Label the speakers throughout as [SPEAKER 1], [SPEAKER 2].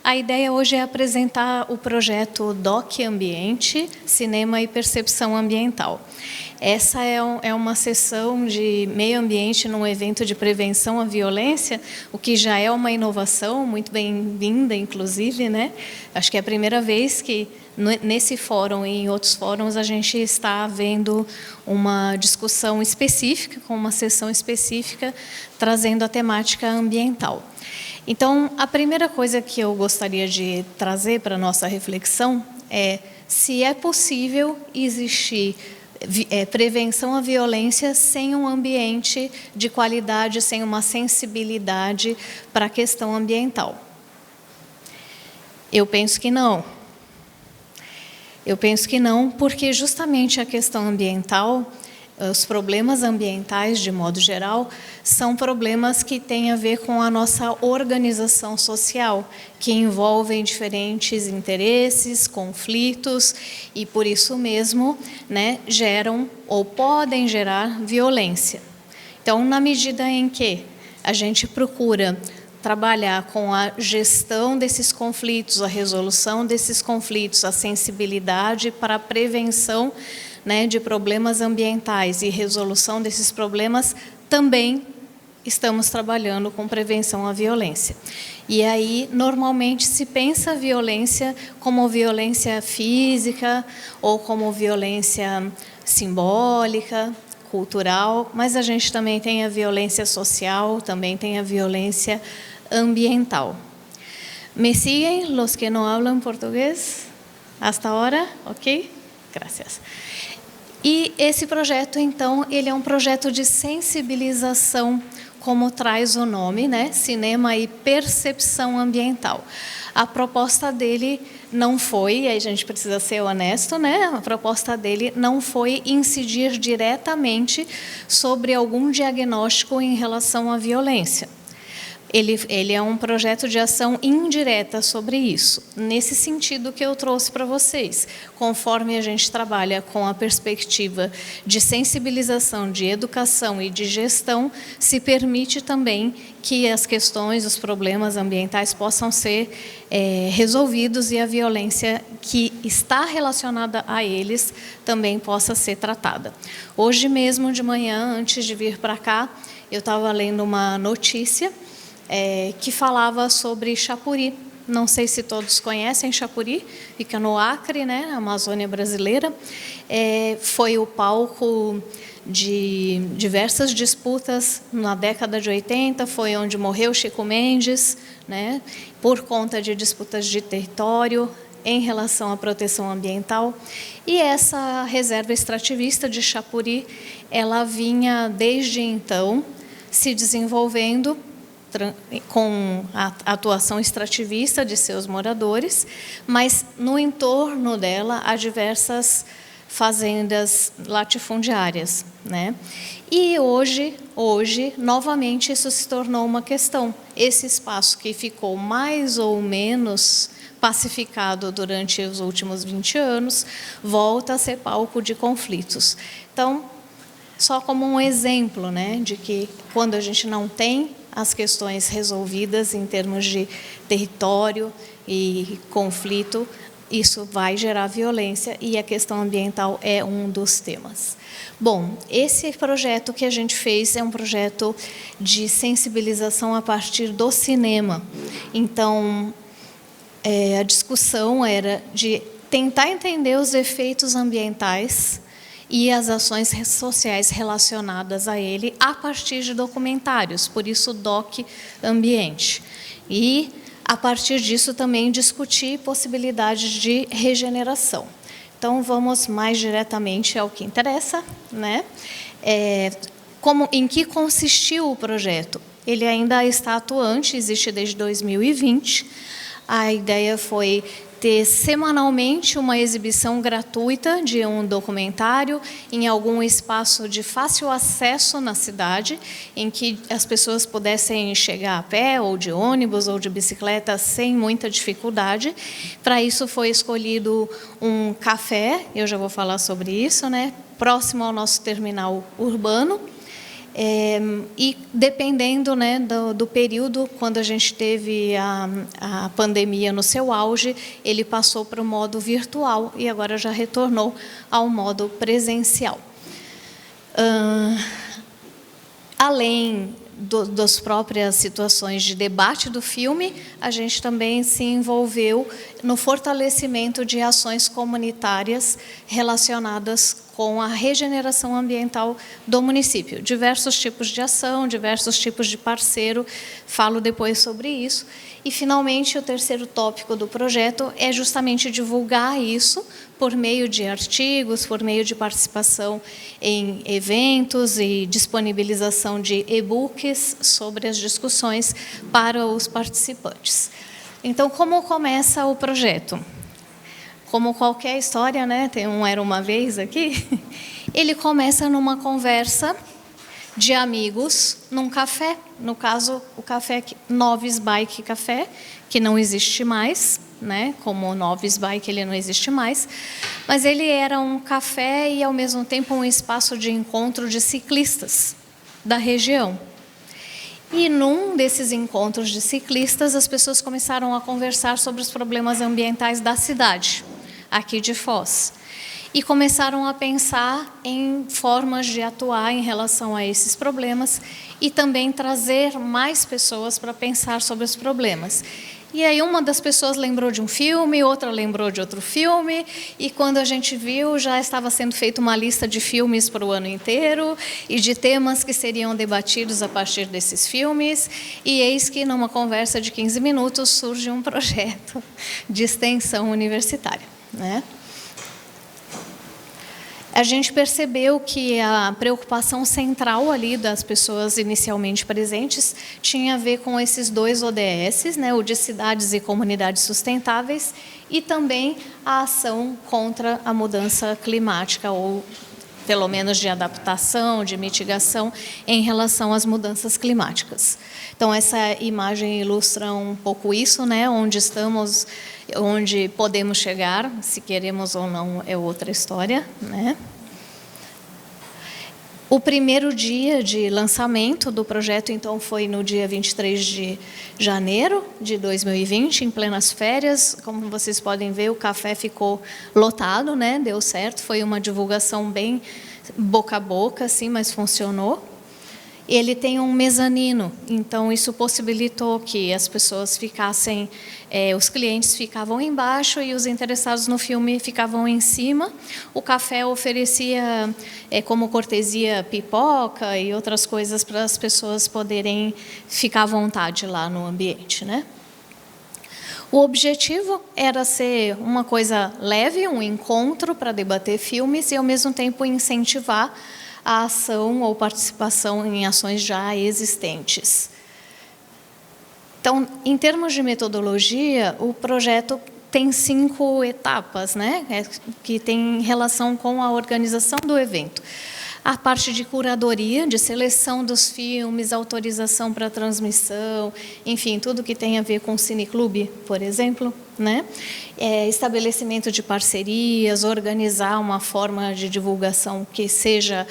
[SPEAKER 1] A ideia hoje é apresentar o projeto DOC Ambiente, Cinema e Percepção Ambiental. Essa é uma sessão de meio ambiente num evento de prevenção à violência, o que já é uma inovação, muito bem-vinda, inclusive, né? Acho que é a primeira vez que nesse fórum e em outros fóruns a gente está vendo uma discussão específica, com uma sessão específica, trazendo a temática ambiental. Então, a primeira coisa que eu gostaria de trazer para a nossa reflexão é se é possível existir prevenção à violência sem um ambiente de qualidade, sem uma sensibilidade para a questão ambiental. Eu penso que não. Eu penso que não, porque justamente a questão ambiental, os problemas ambientais, de modo geral, são problemas que têm a ver com a nossa organização social, que envolvem diferentes interesses, conflitos, e por isso mesmo, né, geram ou podem gerar violência. Então, na medida em que a gente procura trabalhar com a gestão desses conflitos, a resolução desses conflitos, a sensibilidade para a prevenção, né, de problemas ambientais e resolução desses problemas, também estamos trabalhando com prevenção à violência. E aí, normalmente, se pensa a violência como violência física ou como violência simbólica, cultural, mas a gente também tem a violência social, também tem a violência ambiental. ¿Me siguen los que no hablan portugués? Hasta ahora? Ok? Gracias. E esse projeto, então, ele é um projeto de sensibilização, como traz o nome, né? Cinema e Percepção Ambiental. A proposta dele não foi, e aí a gente precisa ser honesto, né? A proposta dele não foi incidir diretamente sobre algum diagnóstico em relação à violência. Ele é um projeto de ação indireta sobre isso, nesse sentido que eu trouxe para vocês. Conforme a gente trabalha com a perspectiva de sensibilização, de educação e de gestão, se permite também que as questões, os problemas ambientais possam ser resolvidos e a violência que está relacionada a eles também possa ser tratada. Hoje mesmo de manhã, antes de vir para cá, eu estava lendo uma notícia que falava sobre Xapuri. Não sei se todos conhecem Xapuri, fica no Acre, né, na Amazônia brasileira. Foi o palco de diversas disputas na década de 80, foi onde morreu Chico Mendes, né, por conta de disputas de território em relação à proteção ambiental. E essa reserva extrativista de Xapuri, ela vinha desde então se desenvolvendo com a atuação extrativista de seus moradores, mas no entorno dela há diversas fazendas latifundiárias, né? E hoje, novamente, isso se tornou uma questão. Esse espaço que ficou mais ou menos pacificado durante os últimos 20 anos, volta a ser palco de conflitos. Então, só como um exemplo, né, de que quando a gente não tem as questões resolvidas em termos de território e conflito, isso vai gerar violência e a questão ambiental é um dos temas. Bom, esse projeto que a gente fez é um projeto de sensibilização a partir do cinema. Então, a discussão era de tentar entender os efeitos ambientais e as ações sociais relacionadas a ele a partir de documentários, por isso DOC Ambiente. E, a partir disso, também discutir possibilidades de regeneração. Então, vamos mais diretamente ao que interessa, né? Em que consistiu o projeto? Ele ainda está atuante, existe desde 2020. A ideia foi ter semanalmente uma exibição gratuita de um documentário em algum espaço de fácil acesso na cidade, em que as pessoas pudessem chegar a pé, ou de ônibus, ou de bicicleta, sem muita dificuldade. Para isso foi escolhido um café, eu já vou falar sobre isso, né, próximo ao nosso terminal urbano, E dependendo, né, do período, quando a gente teve a pandemia no seu auge, ele passou para o modo virtual e agora já retornou ao modo presencial. Além das próprias situações de debate do filme, a gente também se envolveu no fortalecimento de ações comunitárias relacionadas com a regeneração ambiental do município. Diversos tipos de ação, diversos tipos de parceiro, falo depois sobre isso. E, finalmente, o terceiro tópico do projeto é justamente divulgar isso por meio de artigos, por meio de participação em eventos e disponibilização de e-books sobre as discussões para os participantes. Então, como começa o projeto? Como qualquer história, né, tem um Era Uma Vez aqui, ele começa numa conversa de amigos num café, no caso, o café Noves Bike Café, que não existe mais, né, como Noves Bike ele não existe mais, mas ele era um café e, ao mesmo tempo, um espaço de encontro de ciclistas da região. E, num desses encontros de ciclistas, as pessoas começaram a conversar sobre os problemas ambientais da cidade, aqui de Foz. E começaram a pensar em formas de atuar em relação a esses problemas e também trazer mais pessoas para pensar sobre os problemas. E aí uma das pessoas lembrou de um filme, outra lembrou de outro filme, e quando a gente viu, já estava sendo feita uma lista de filmes para o ano inteiro e de temas que seriam debatidos a partir desses filmes, e eis que, numa conversa de 15 minutos, surge um projeto de extensão universitária, né? A gente percebeu que a preocupação central ali das pessoas inicialmente presentes tinha a ver com esses dois ODS, né, o de cidades e comunidades sustentáveis, e também a ação contra a mudança climática, ou pelo menos de adaptação, de mitigação em relação às mudanças climáticas. Então, essa imagem ilustra um pouco isso, né, onde estamos, onde podemos chegar, se queremos ou não é outra história, né? O primeiro dia de lançamento do projeto, então, foi no dia 23 de janeiro de 2020, em plenas férias. Como vocês podem ver, o café ficou lotado, né? Deu certo, foi uma divulgação bem boca a boca, assim, mas funcionou. Ele tem um mezanino, então isso possibilitou que as pessoas ficassem, os clientes ficavam embaixo e os interessados no filme ficavam em cima. O café oferecia como cortesia pipoca e outras coisas para as pessoas poderem ficar à vontade lá no ambiente, né? O objetivo era ser uma coisa leve, um encontro para debater filmes e, ao mesmo tempo, incentivar a ação ou participação em ações já existentes. Então, em termos de metodologia, o projeto tem 5 etapas, né, que tem relação com a organização do evento. A parte de curadoria, de seleção dos filmes, autorização para transmissão, enfim, tudo que tem a ver com o cineclube, por exemplo, né? Estabelecimento de parcerias, organizar uma forma de divulgação que seja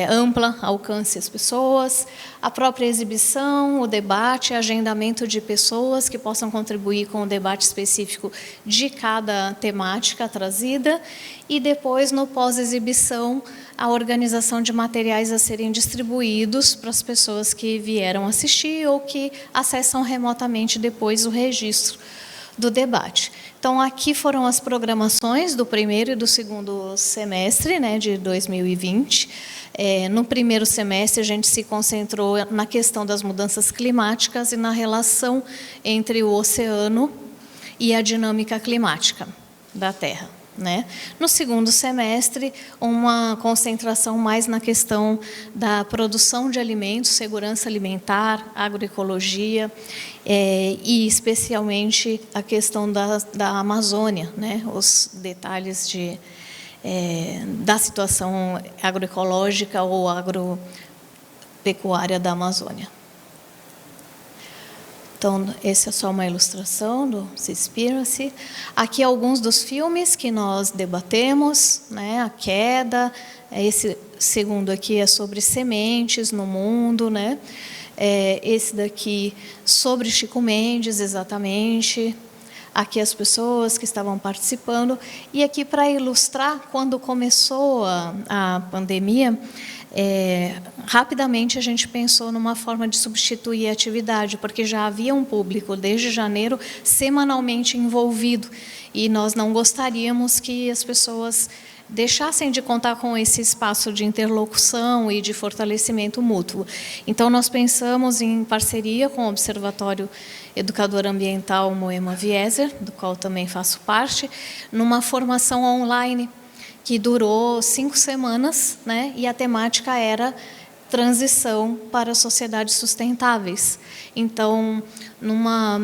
[SPEAKER 1] ampla, alcance as pessoas, a própria exibição, o debate, agendamento de pessoas que possam contribuir com o debate específico de cada temática trazida, e depois, no pós-exibição, a organização de materiais a serem distribuídos para as pessoas que vieram assistir ou que acessam remotamente depois o registro do debate. Então, aqui foram as programações do primeiro e do segundo semestre, né, de 2020. No primeiro semestre, a gente se concentrou na questão das mudanças climáticas e na relação entre o oceano e a dinâmica climática da Terra, né? No segundo semestre, uma concentração mais na questão da produção de alimentos, segurança alimentar, agroecologia, e especialmente a questão da Amazônia, né? Os detalhes da situação agroecológica ou agropecuária da Amazônia. Então, essa é só uma ilustração do Seaspiracy. Aqui alguns dos filmes que nós debatemos, né? A Queda, Esse segundo aqui é sobre sementes no mundo, né? Esse daqui sobre Chico Mendes, exatamente. Aqui as pessoas que estavam participando. E aqui, para ilustrar, quando começou a pandemia, rapidamente a gente pensou numa forma de substituir a atividade, porque já havia um público, desde janeiro, semanalmente envolvido, e nós não gostaríamos que as pessoas deixassem de contar com esse espaço de interlocução e de fortalecimento mútuo. Então, nós pensamos em parceria com o Observatório Educador Ambiental Moema Wieser, do qual também faço parte, numa formação online que durou 5 semanas, né? E a temática era transição para sociedades sustentáveis. Então, numa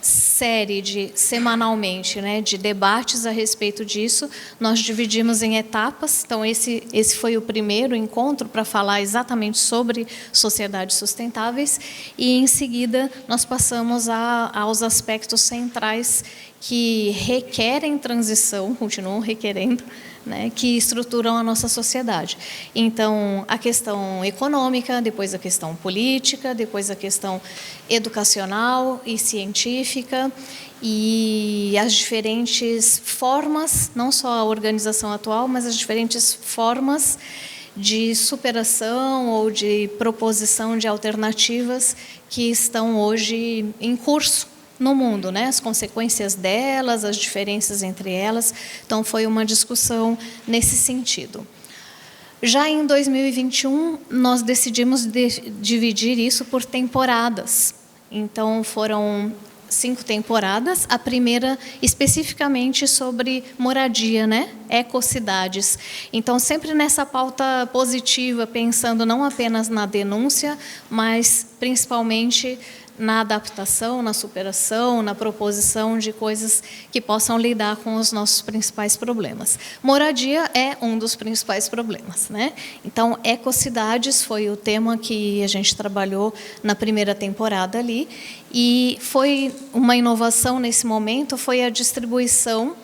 [SPEAKER 1] série semanalmente, né, de debates a respeito disso, nós dividimos em etapas. Então, esse foi o primeiro encontro para falar exatamente sobre sociedades sustentáveis, e em seguida nós passamos aos aspectos centrais que requerem transição, continuam requerendo, né, que estruturam a nossa sociedade. Então, a questão econômica, depois a questão política, depois a questão educacional e científica, e as diferentes formas, não só a organização atual, mas as diferentes formas de superação ou de proposição de alternativas que estão hoje em curso no mundo, né? As consequências delas, as diferenças entre elas. Então, foi uma discussão nesse sentido. Já em 2021, nós decidimos dividir isso por temporadas. Então, foram 5 temporadas, a primeira especificamente sobre moradia, né? Ecocidades. Então, sempre nessa pauta positiva, pensando não apenas na denúncia, mas principalmente na adaptação, na superação, na proposição de coisas que possam lidar com os nossos principais problemas. Moradia é um dos principais problemas, né? Então, ecocidades foi o tema que a gente trabalhou na primeira temporada ali, e foi uma inovação nesse momento, foi a distribuição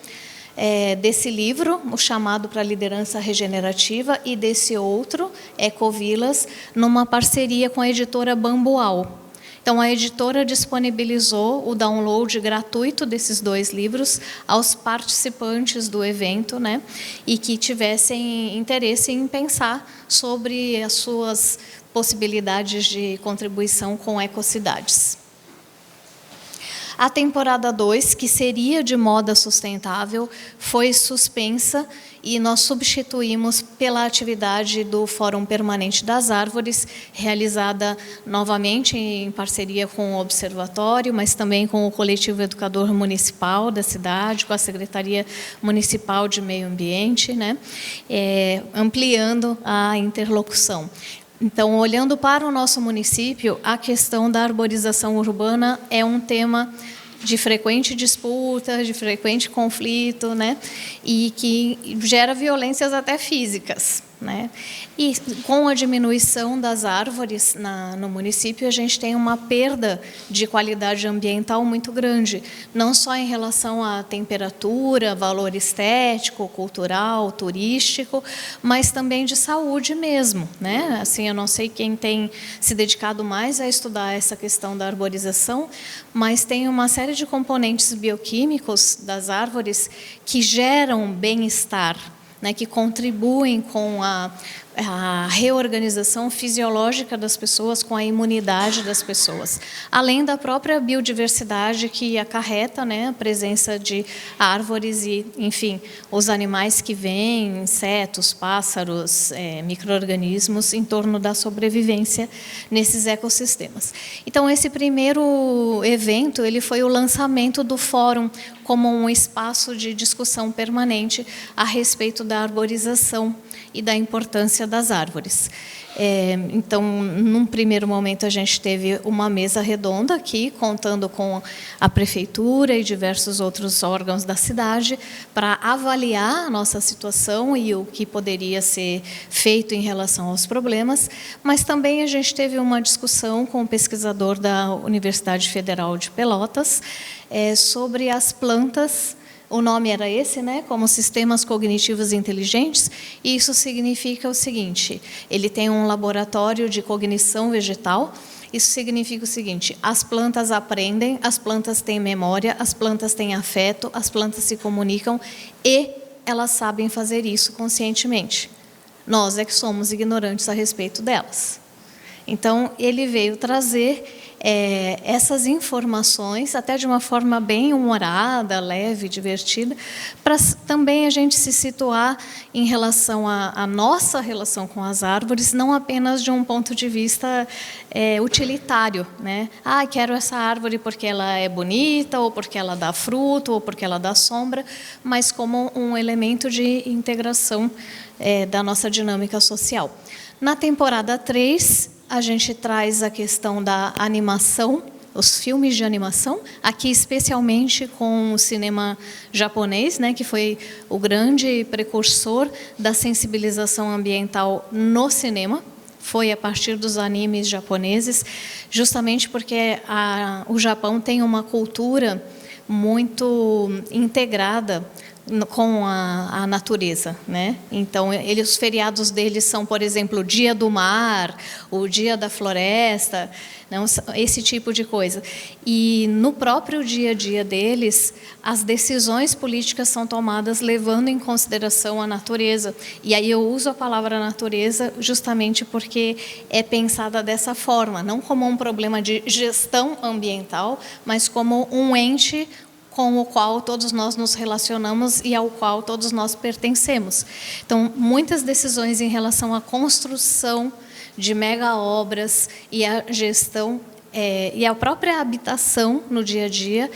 [SPEAKER 1] desse livro, o Chamado para a Liderança Regenerativa, e desse outro, Ecovilas, numa parceria com a editora Bambual. Então, a editora disponibilizou o download gratuito desses 2 livros aos participantes do evento, né, e que tivessem interesse em pensar sobre as suas possibilidades de contribuição com ecocidades. A temporada 2, que seria de moda sustentável, foi suspensa e nós substituímos pela atividade do Fórum Permanente das Árvores, realizada novamente em parceria com o Observatório, mas também com o Coletivo Educador Municipal da cidade, com a Secretaria Municipal de Meio Ambiente, né, ampliando a interlocução. Então, olhando para o nosso município, a questão da arborização urbana é um tema de frequente disputa, de frequente conflito, né? E que gera violências até físicas, né? E com a diminuição das árvores no município, a gente tem uma perda de qualidade ambiental muito grande, não só em relação à temperatura, valor estético, cultural, turístico, mas também de saúde mesmo, né? Assim, eu não sei quem tem se dedicado mais a estudar essa questão da arborização, mas tem uma série de componentes bioquímicos das árvores que geram bem-estar, né, que contribuem com a reorganização fisiológica das pessoas, com a imunidade das pessoas, além da própria biodiversidade que acarreta, né, a presença de árvores e, enfim, os animais que vêm, insetos, pássaros, micro-organismos, em torno da sobrevivência nesses ecossistemas. Então, esse primeiro evento, ele foi o lançamento do fórum como um espaço de discussão permanente a respeito da arborização e da importância das árvores. Então, num primeiro momento, a gente teve uma mesa redonda aqui, contando com a prefeitura e diversos outros órgãos da cidade, para avaliar a nossa situação e o que poderia ser feito em relação aos problemas, mas também a gente teve uma discussão com o pesquisador da Universidade Federal de Pelotas sobre as plantas O nome era esse, né, como sistemas cognitivos inteligentes, e isso significa o seguinte: ele tem um laboratório de cognição vegetal. Isso significa o seguinte: as plantas aprendem, as plantas têm memória, as plantas têm afeto, as plantas se comunicam e elas sabem fazer isso conscientemente. Nós é que somos ignorantes a respeito delas. Então, ele veio trazer essas informações, até de uma forma bem humorada, leve, divertida, para também a gente se situar em relação à nossa relação com as árvores, não apenas de um ponto de vista utilitário, né? Ah, quero essa árvore porque ela é bonita, ou porque ela dá fruto, ou porque ela dá sombra, mas como um elemento de integração da nossa dinâmica social. Na temporada 3, a gente traz a questão da animação, os filmes de animação, aqui especialmente com o cinema japonês, né, que foi o grande precursor da sensibilização ambiental no cinema. Foi a partir dos animes japoneses, justamente porque o Japão tem uma cultura muito integrada com a natureza, né? Então, os feriados deles são, por exemplo, o Dia do Mar, o Dia da Floresta, não, esse tipo de coisa. E no próprio dia a dia deles, as decisões políticas são tomadas levando em consideração a natureza. E aí eu uso a palavra natureza justamente porque é pensada dessa forma, não como um problema de gestão ambiental, mas como um ente com o qual todos nós nos relacionamos e ao qual todos nós pertencemos. Então, muitas decisões em relação à construção de mega obras e a gestão e a própria habitação no dia a dia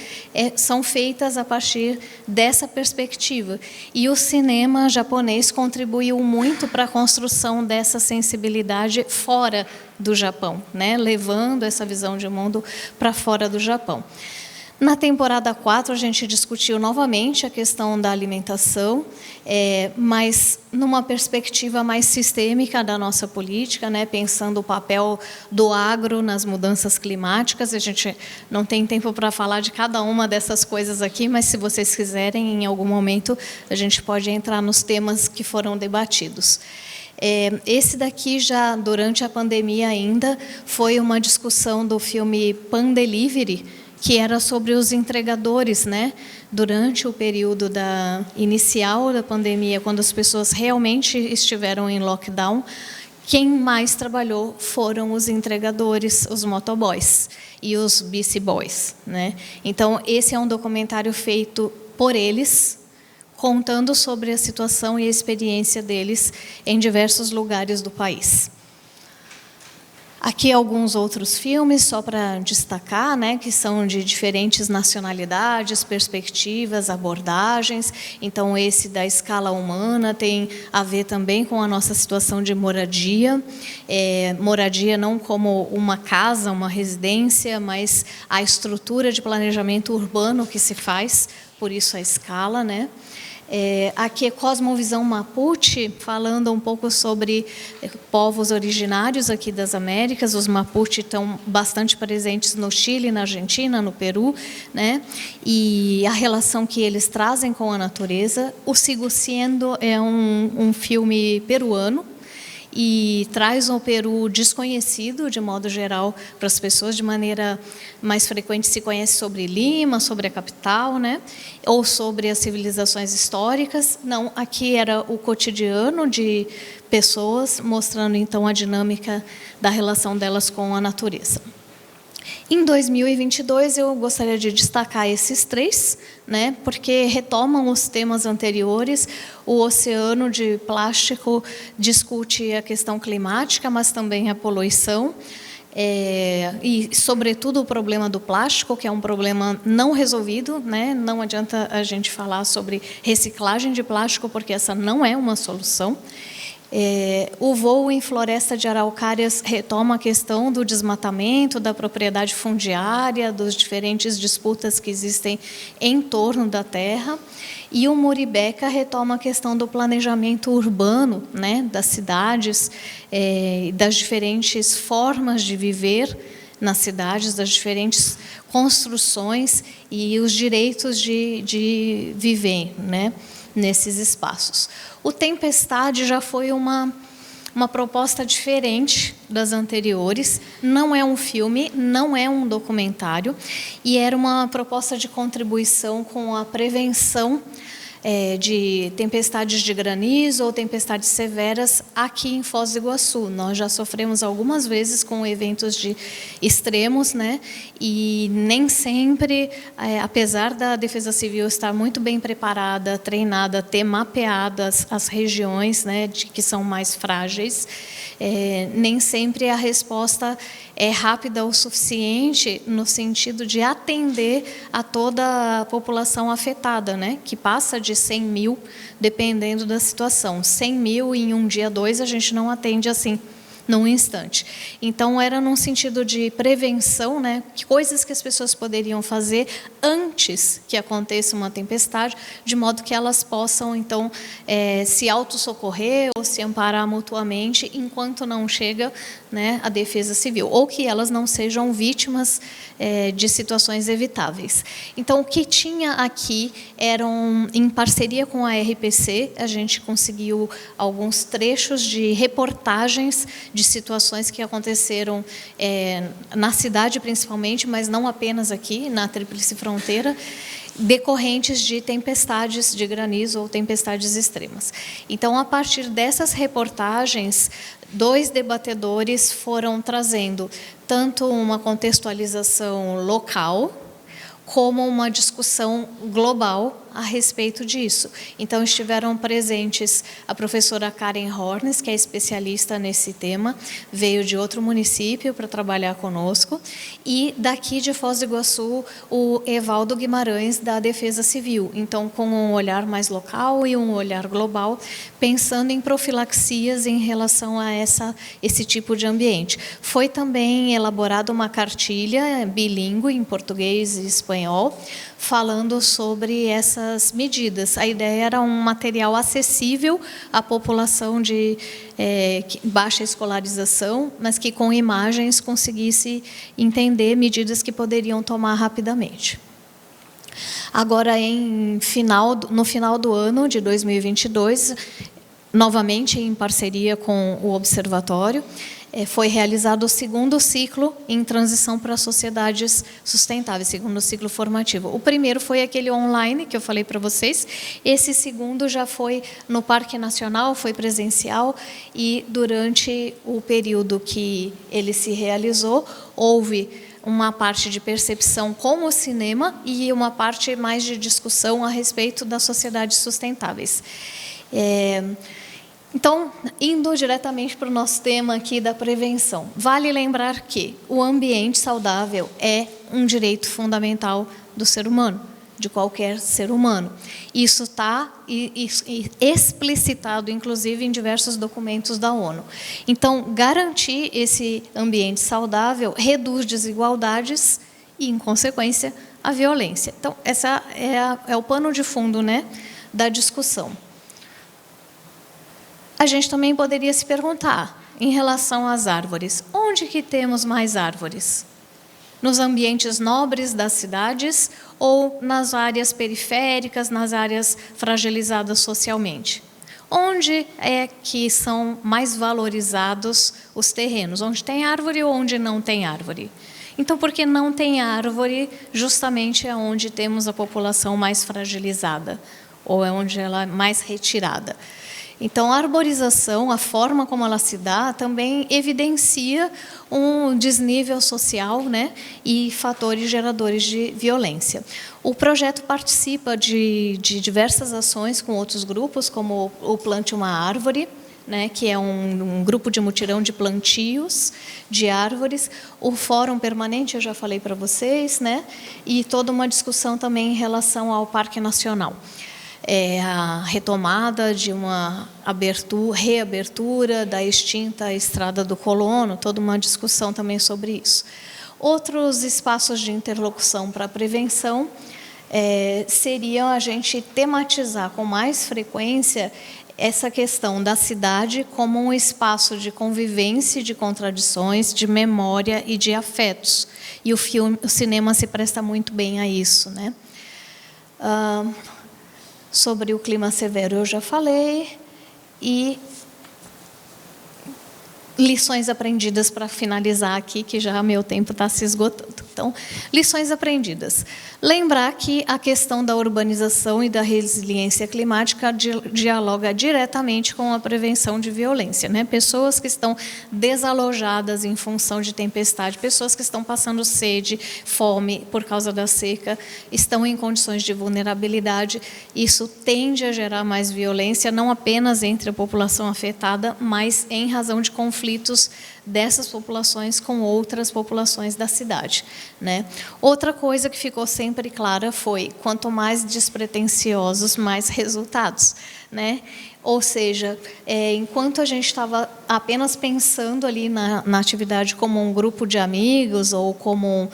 [SPEAKER 1] são feitas a partir dessa perspectiva. E o cinema japonês contribuiu muito para a construção dessa sensibilidade fora do Japão, né? Levando essa visão de mundo para fora do Japão. Na temporada 4, a gente discutiu novamente a questão da alimentação, mas numa perspectiva mais sistêmica da nossa política, né, pensando o papel do agro nas mudanças climáticas. A gente não tem tempo para falar de cada uma dessas coisas aqui, mas se vocês quiserem, em algum momento, a gente pode entrar nos temas que foram debatidos. Esse daqui, já durante a pandemia ainda, foi uma discussão do filme Pandelivery, que era sobre os entregadores, né? Durante o período inicial da pandemia, quando as pessoas realmente estiveram em lockdown, quem mais trabalhou foram os entregadores, os motoboys e os BC Boys, né? Então, esse é um documentário feito por eles, contando sobre a situação e a experiência deles em diversos lugares do país. Aqui alguns outros filmes, só para destacar, né, que são de diferentes nacionalidades, perspectivas, abordagens. Então, esse da escala humana tem a ver também com a nossa situação de moradia. Moradia não como uma casa, uma residência, mas a estrutura de planejamento urbano que se faz, por isso a escala, né? Aqui é Cosmovisão Mapuche, falando um pouco sobre povos originários aqui das Américas. Os Mapuche estão bastante presentes no Chile, na Argentina, no Peru, né? E a relação que eles trazem com a natureza. O Sigo Siendo é um filme peruano, e traz o Peru desconhecido, de modo geral, para as pessoas. De maneira mais frequente se conhece sobre Lima, sobre a capital, né? Ou sobre as civilizações históricas. Não, aqui era o cotidiano de pessoas, mostrando então a dinâmica da relação delas com a natureza. Em 2022, eu gostaria de destacar esses 3, né, porque retomam os temas anteriores. O oceano de plástico discute a questão climática, mas também a poluição, e, sobretudo, o problema do plástico, que é um problema não resolvido, né? Não adianta a gente falar sobre reciclagem de plástico, porque essa não é uma solução. O voo em floresta de araucárias retoma a questão do desmatamento, da propriedade fundiária, das diferentes disputas que existem em torno da terra. E o Muribeca retoma a questão do planejamento urbano, né, das cidades, das diferentes formas de viver nas cidades, das diferentes construções e os direitos de viver, né, nesses espaços. O Tempestade já foi uma proposta diferente das anteriores, não é um filme, não é um documentário, e era uma proposta de contribuição com a prevenção de tempestades de granizo ou tempestades severas aqui em Foz do Iguaçu. Nós já sofremos algumas vezes com eventos de extremos, né? E nem sempre, apesar da Defesa Civil estar muito bem preparada, treinada, ter mapeadas as regiões, né, que são mais frágeis, nem sempre a resposta é rápida o suficiente no sentido de atender a toda a população afetada, né? Que passa de 100 mil, dependendo da situação. 100 mil em um dia, 2, a gente não atende assim, num instante. Então, era num sentido de prevenção, né? Coisas que as pessoas poderiam fazer antes que aconteça uma tempestade, de modo que elas possam, então, se autossocorrer ou se amparar mutuamente enquanto não chega, né, a Defesa Civil, ou que elas não sejam vítimas de situações evitáveis. Então, o que tinha aqui eram, em parceria com a RPC, a gente conseguiu alguns trechos de reportagens de situações que aconteceram na cidade, principalmente, mas não apenas aqui, na Tríplice Fronteira, decorrentes de tempestades de granizo ou tempestades extremas. Então, a partir dessas reportagens, 2 debatedores foram trazendo tanto uma contextualização local, como uma discussão global a respeito disso. Então, estiveram presentes a professora Karen Hornes, que é especialista nesse tema, veio de outro município para trabalhar conosco, e daqui de Foz do Iguaçu, o Evaldo Guimarães, da Defesa Civil. Então, com um olhar mais local e um olhar global, pensando em profilaxias em relação a esse tipo de ambiente. Foi também elaborada uma cartilha bilíngue, em português e espanhol, falando sobre essas medidas. A ideia era um material acessível à população de baixa escolarização, mas que com imagens conseguisse entender medidas que poderiam tomar rapidamente. Agora, no final do ano de 2022, novamente em parceria com o Observatório, foi realizado o 2º ciclo em transição para sociedades sustentáveis, 2º ciclo formativo. O primeiro foi aquele online que eu falei para vocês. Esse segundo já foi no Parque Nacional, foi presencial, e durante o período que ele se realizou, houve uma parte de percepção com o cinema e uma parte mais de discussão a respeito das sociedades sustentáveis. Então, indo diretamente para o nosso tema aqui da prevenção, vale lembrar que o ambiente saudável é um direito fundamental do ser humano, de qualquer ser humano. Isso está explicitado, inclusive, em diversos documentos da ONU. Então, garantir esse ambiente saudável reduz desigualdades e, em consequência, a violência. Então, essa é o pano de fundo, né, da discussão. A gente também poderia se perguntar, em relação às árvores, onde que temos mais árvores? Nos ambientes nobres das cidades ou nas áreas periféricas, nas áreas fragilizadas socialmente? Onde é que são mais valorizados os terrenos? Onde tem árvore ou onde não tem árvore? Então, porque não tem árvore, justamente é onde temos a população mais fragilizada, ou é onde ela é mais retirada. Então, a arborização, a forma como ela se dá, também evidencia um desnível social, né, e fatores geradores de violência. O projeto participa de diversas ações com outros grupos, como o Plante uma Árvore, né, que é um grupo de mutirão de plantios de árvores, o Fórum Permanente, eu já falei para vocês, né, e toda uma discussão também em relação ao Parque Nacional. A retomada de uma reabertura da extinta Estrada do Colono, toda uma discussão também sobre isso. Outros espaços de interlocução para a prevenção seriam a gente tematizar com mais frequência essa questão da cidade como um espaço de convivência, de contradições, de memória e de afetos. E o cinema se presta muito bem a isso, né? Sobre o clima severo eu já falei. E lições aprendidas para finalizar aqui, que já meu tempo está se esgotando. Então, lições aprendidas. Lembrar que a questão da urbanização e da resiliência climática dialoga diretamente com a prevenção de violência, né? Pessoas que estão desalojadas em função de tempestade, pessoas que estão passando sede, fome por causa da seca, estão em condições de vulnerabilidade. Isso tende a gerar mais violência, não apenas entre a população afetada, mas em razão de conflitos dessas populações com outras populações da cidade, né? Outra coisa que ficou sempre clara foi: quanto mais despretensiosos, mais resultados, né? Ou seja, enquanto a gente estava apenas pensando ali na atividade como um grupo de amigos ou como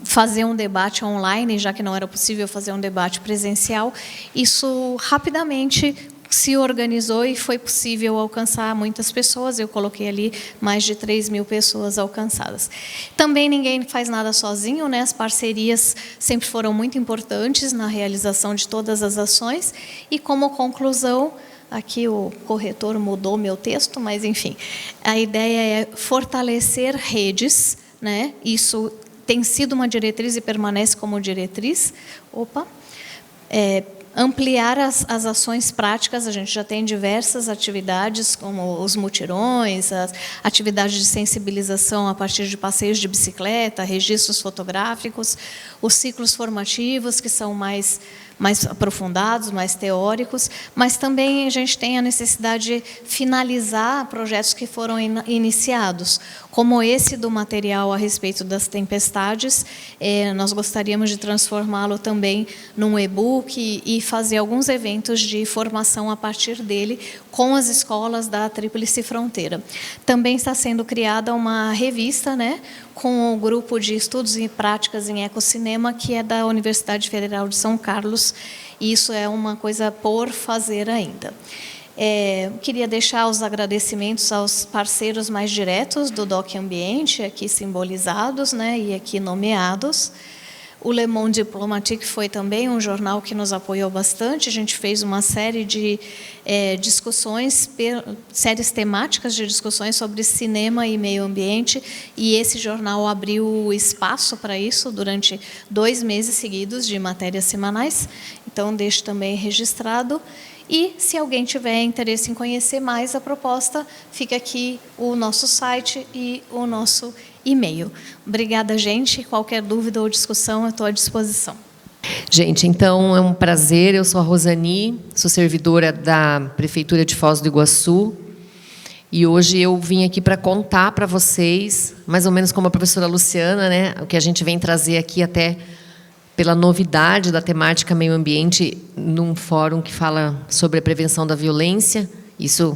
[SPEAKER 1] fazer um debate online, já que não era possível fazer um debate presencial, isso rapidamente se organizou e foi possível alcançar muitas pessoas. Eu coloquei ali mais de 3.000 pessoas alcançadas. Também ninguém faz nada sozinho, né? As parcerias sempre foram muito importantes na realização de todas as ações. E como conclusão, aqui o corretor mudou meu texto, mas enfim, a ideia é fortalecer redes, né? Isso tem sido uma diretriz e permanece como diretriz. Ampliar as ações práticas. A gente já tem diversas atividades, como os mutirões, as atividades de sensibilização a partir de passeios de bicicleta, registros fotográficos, os ciclos formativos, que são mais aprofundados, mais teóricos, mas também a gente tem a necessidade de finalizar projetos que foram iniciados, como esse do material a respeito das tempestades. Nós gostaríamos de transformá-lo também num e-book e fazer alguns eventos de formação a partir dele com as escolas da Tríplice Fronteira. Também está sendo criada uma revista, né, com o grupo de estudos e práticas em ecocinema, que é da Universidade Federal de São Carlos. E isso é uma coisa por fazer ainda. Queria deixar os agradecimentos aos parceiros mais diretos do DOC Ambiente, aqui simbolizados, né, e aqui nomeados. O Le Monde Diplomatique foi também um jornal que nos apoiou bastante. A gente fez uma série de discussões, séries temáticas de discussões sobre cinema e meio ambiente, e esse jornal abriu espaço para isso durante 2 meses seguidos de matérias semanais. Então, deixo também registrado. E, se alguém tiver interesse em conhecer mais a proposta, fica aqui o nosso site e o nosso e-mail. Obrigada, gente. Qualquer dúvida ou discussão, eu estou à disposição.
[SPEAKER 2] Gente, então é um prazer. Eu sou a Rosani, sou servidora da Prefeitura de Foz do Iguaçu. E hoje eu vim aqui para contar para vocês, mais ou menos como a professora Luciana, né, o que a gente vem trazer aqui até pela novidade da temática meio ambiente num fórum que fala sobre a prevenção da violência. Isso,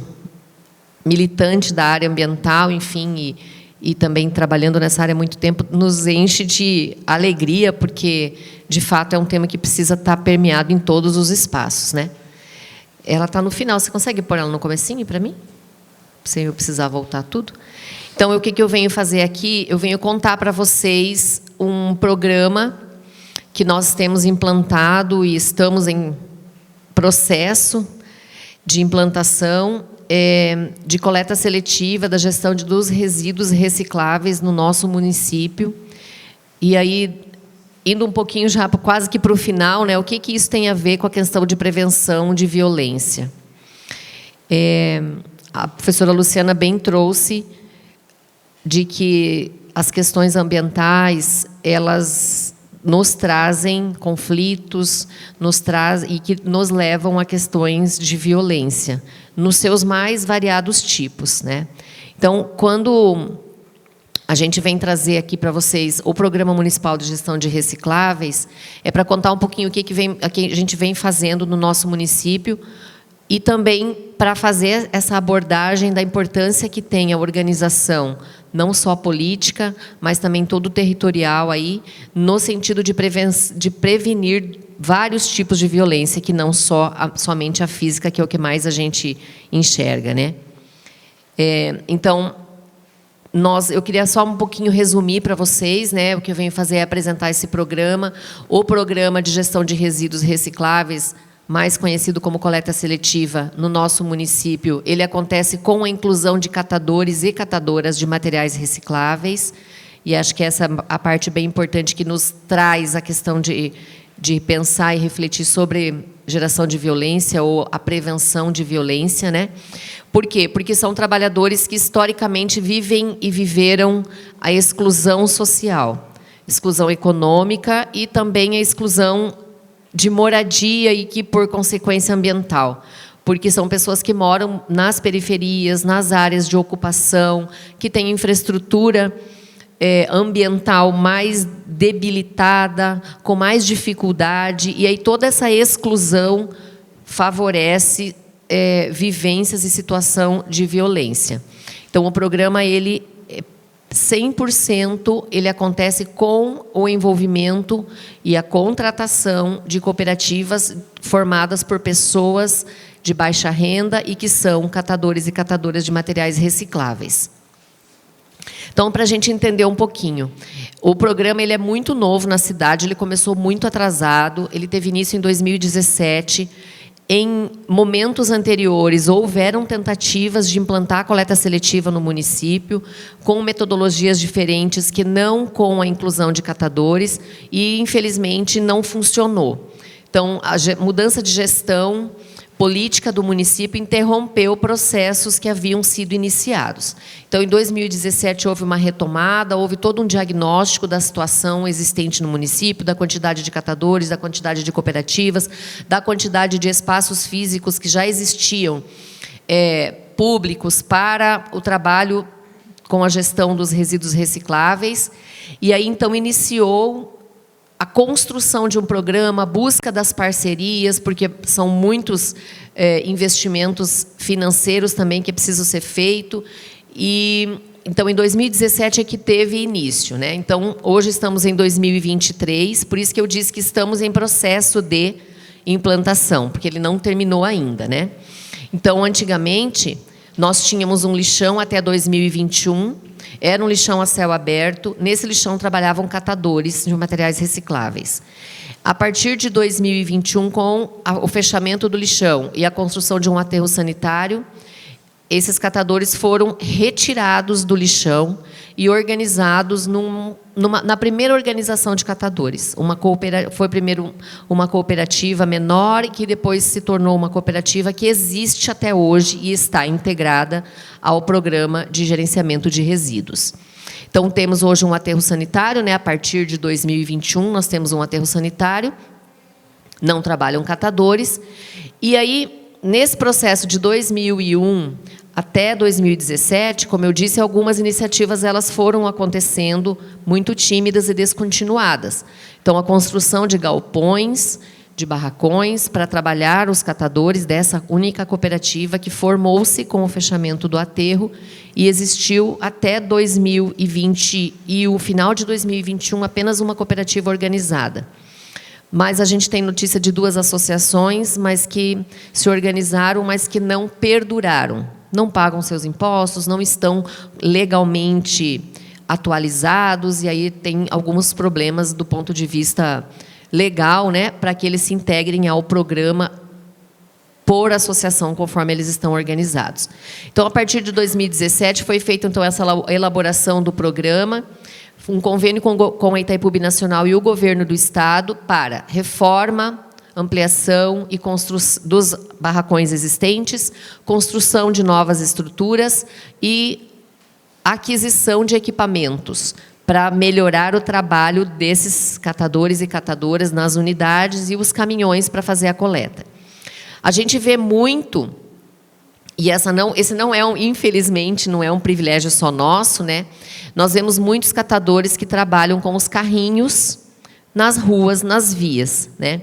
[SPEAKER 2] militante da área ambiental, enfim, e também trabalhando nessa área há muito tempo, nos enche de alegria, porque, de fato, é um tema que precisa estar permeado em todos os espaços, né? Ela está no final. Você consegue pôr ela no comecinho para mim? Sem eu precisar voltar tudo? Então, o que eu venho fazer aqui? Eu venho contar para vocês um programa que nós temos implantado e estamos em processo de implantação de coleta seletiva da gestão dos resíduos recicláveis no nosso município. E aí, indo um pouquinho já quase que para o final, né, o que isso tem a ver com a questão de prevenção de violência? A professora Luciana bem trouxe de que as questões ambientais, elas nos trazem conflitos, e que nos levam a questões de violência, nos seus mais variados tipos, né? Então, quando a gente vem trazer aqui para vocês o Programa Municipal de Gestão de Recicláveis, é para contar um pouquinho o que a gente vem fazendo no nosso município, e também para fazer essa abordagem da importância que tem a organização não só política, mas também todo territorial aí, no sentido de prevenir vários tipos de violência, que não somente a física, que é o que mais a gente enxerga, né? Então, eu queria só um pouquinho resumir para vocês, né? O que eu venho fazer é apresentar esse programa, o Programa de Gestão de Resíduos Recicláveis, mais conhecido como coleta seletiva, no nosso município. Ele acontece com a inclusão de catadores e catadoras de materiais recicláveis, e acho que essa é a parte bem importante que nos traz a questão de pensar e refletir sobre geração de violência ou a prevenção de violência, né? Por quê? Porque são trabalhadores que historicamente vivem e viveram a exclusão social, exclusão econômica e também a exclusão de moradia e que, por consequência, ambiental. Porque são pessoas que moram nas periferias, nas áreas de ocupação, que têm infraestrutura ambiental mais debilitada, com mais dificuldade, e aí toda essa exclusão favorece vivências e situação de violência. Então, o programa, ele 100% ele acontece com o envolvimento e a contratação de cooperativas formadas por pessoas de baixa renda e que são catadores e catadoras de materiais recicláveis. Então, para a gente entender um pouquinho, o programa ele é muito novo na cidade, ele começou muito atrasado, ele teve início em 2017. Em momentos anteriores, houveram tentativas de implantar a coleta seletiva no município, com metodologias diferentes, que não com a inclusão de catadores, e, infelizmente, não funcionou. Então, a mudança de gestão política do município interrompeu processos que haviam sido iniciados. Então, em 2017, houve uma retomada, houve todo um diagnóstico da situação existente no município, da quantidade de catadores, da quantidade de cooperativas, da quantidade de espaços físicos que já existiam públicos para o trabalho com a gestão dos resíduos recicláveis. E aí, então, iniciou a construção de um programa, a busca das parcerias, porque são muitos investimentos financeiros também que precisam ser feitos. E, então, em 2017 é que teve início, né? Então, hoje estamos em 2023, por isso que eu disse que estamos em processo de implantação, porque ele não terminou ainda, né? Então, antigamente, nós tínhamos um lixão até 2021, era um lixão a céu aberto. Nesse lixão trabalhavam catadores de materiais recicláveis. A partir de 2021, com o fechamento do lixão e a construção de um aterro sanitário, esses catadores foram retirados do lixão e organizados na primeira organização de catadores. Foi primeiro uma cooperativa menor, que depois se tornou uma cooperativa que existe até hoje e está integrada ao programa de gerenciamento de resíduos. Então, temos hoje um aterro sanitário, né? A partir de 2021, nós temos um aterro sanitário, não trabalham catadores. E aí, nesse processo de 2001 até 2017, como eu disse, algumas iniciativas elas foram acontecendo muito tímidas e descontinuadas. Então, a construção de galpões, de barracões, para trabalhar os catadores dessa única cooperativa que formou-se com o fechamento do aterro e existiu até 2020 e o final de 2021 apenas uma cooperativa organizada. Mas a gente tem notícia de 2 associações, mas que se organizaram, mas que não perduraram. Não pagam seus impostos, não estão legalmente atualizados, e aí tem alguns problemas do ponto de vista legal, né, para que eles se integrem ao programa por associação, conforme eles estão organizados. Então, a partir de 2017, foi feita então, essa elaboração do programa, um convênio com a Itaipu Binacional e o governo do Estado para reforma, ampliação e construção dos barracões existentes, construção de novas estruturas e aquisição de equipamentos para melhorar o trabalho desses catadores e catadoras nas unidades e os caminhões para fazer a coleta. A gente vê muito, e esse não é infelizmente, não é um privilégio só nosso, né? Nós vemos muitos catadores que trabalham com os carrinhos nas ruas, nas vias, né?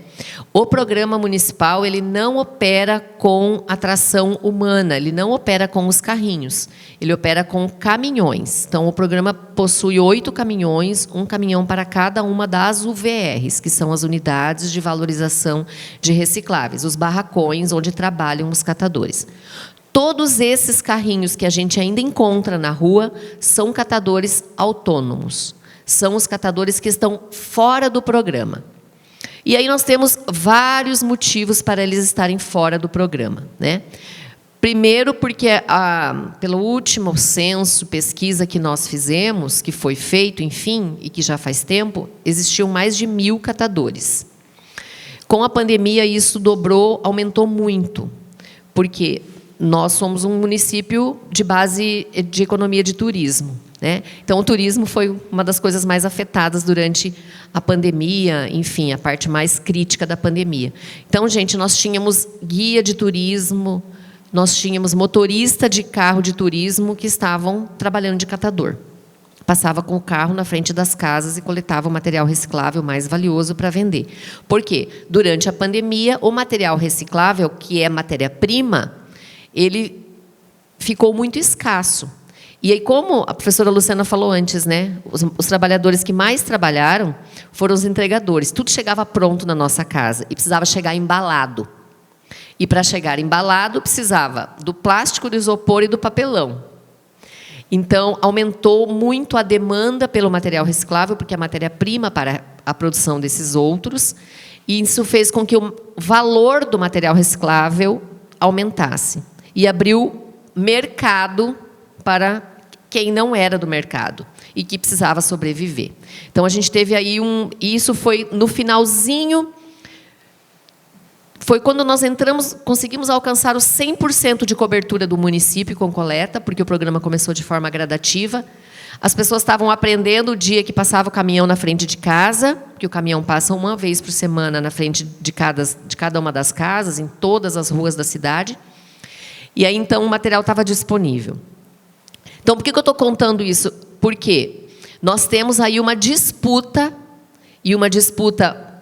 [SPEAKER 2] O programa municipal, ele não opera com a tração humana, ele não opera com os carrinhos, ele opera com caminhões. Então, o programa possui 8 caminhões, um caminhão para cada uma das UVRs, que são as unidades de valorização de recicláveis, os barracões onde trabalham os catadores. Todos esses carrinhos que a gente ainda encontra na rua são catadores autônomos. São os catadores que estão fora do programa. E aí nós temos vários motivos para eles estarem fora do programa, né? Primeiro, porque pelo último censo, pesquisa que nós fizemos, que foi feito, enfim, e que já faz tempo, existiam mais de 1.000 catadores. Com a pandemia, isso dobrou, aumentou muito, porque nós somos um município de base de economia de turismo, né? Então, o turismo foi uma das coisas mais afetadas durante a pandemia, enfim, a parte mais crítica da pandemia. Então, gente, nós tínhamos guia de turismo, nós tínhamos motorista de carro de turismo que estavam trabalhando de catador. Passava com o carro na frente das casas e coletava o material reciclável mais valioso para vender. Por quê? Durante a pandemia, o material reciclável, que é matéria-prima, ele ficou muito escasso. E aí, como a professora Luciana falou antes, né, os trabalhadores que mais trabalharam foram os entregadores. Tudo chegava pronto na nossa casa e precisava chegar embalado. E, para chegar embalado, precisava do plástico, do isopor e do papelão. Então, aumentou muito a demanda pelo material reciclável, porque é a matéria-prima para a produção desses outros, e isso fez com que o valor do material reciclável aumentasse. E abriu mercado para quem não era do mercado e que precisava sobreviver. Então, a gente teve aí isso foi no finalzinho, foi quando nós conseguimos alcançar os 100% de cobertura do município com coleta, porque o programa começou de forma gradativa. As pessoas estavam aprendendo o dia que passava o caminhão na frente de casa, que o caminhão passa uma vez por semana na frente de cada uma das casas, em todas as ruas da cidade. E aí, então, o material estava disponível. Então, por que eu estou contando isso? Porque nós temos aí uma disputa, e uma disputa,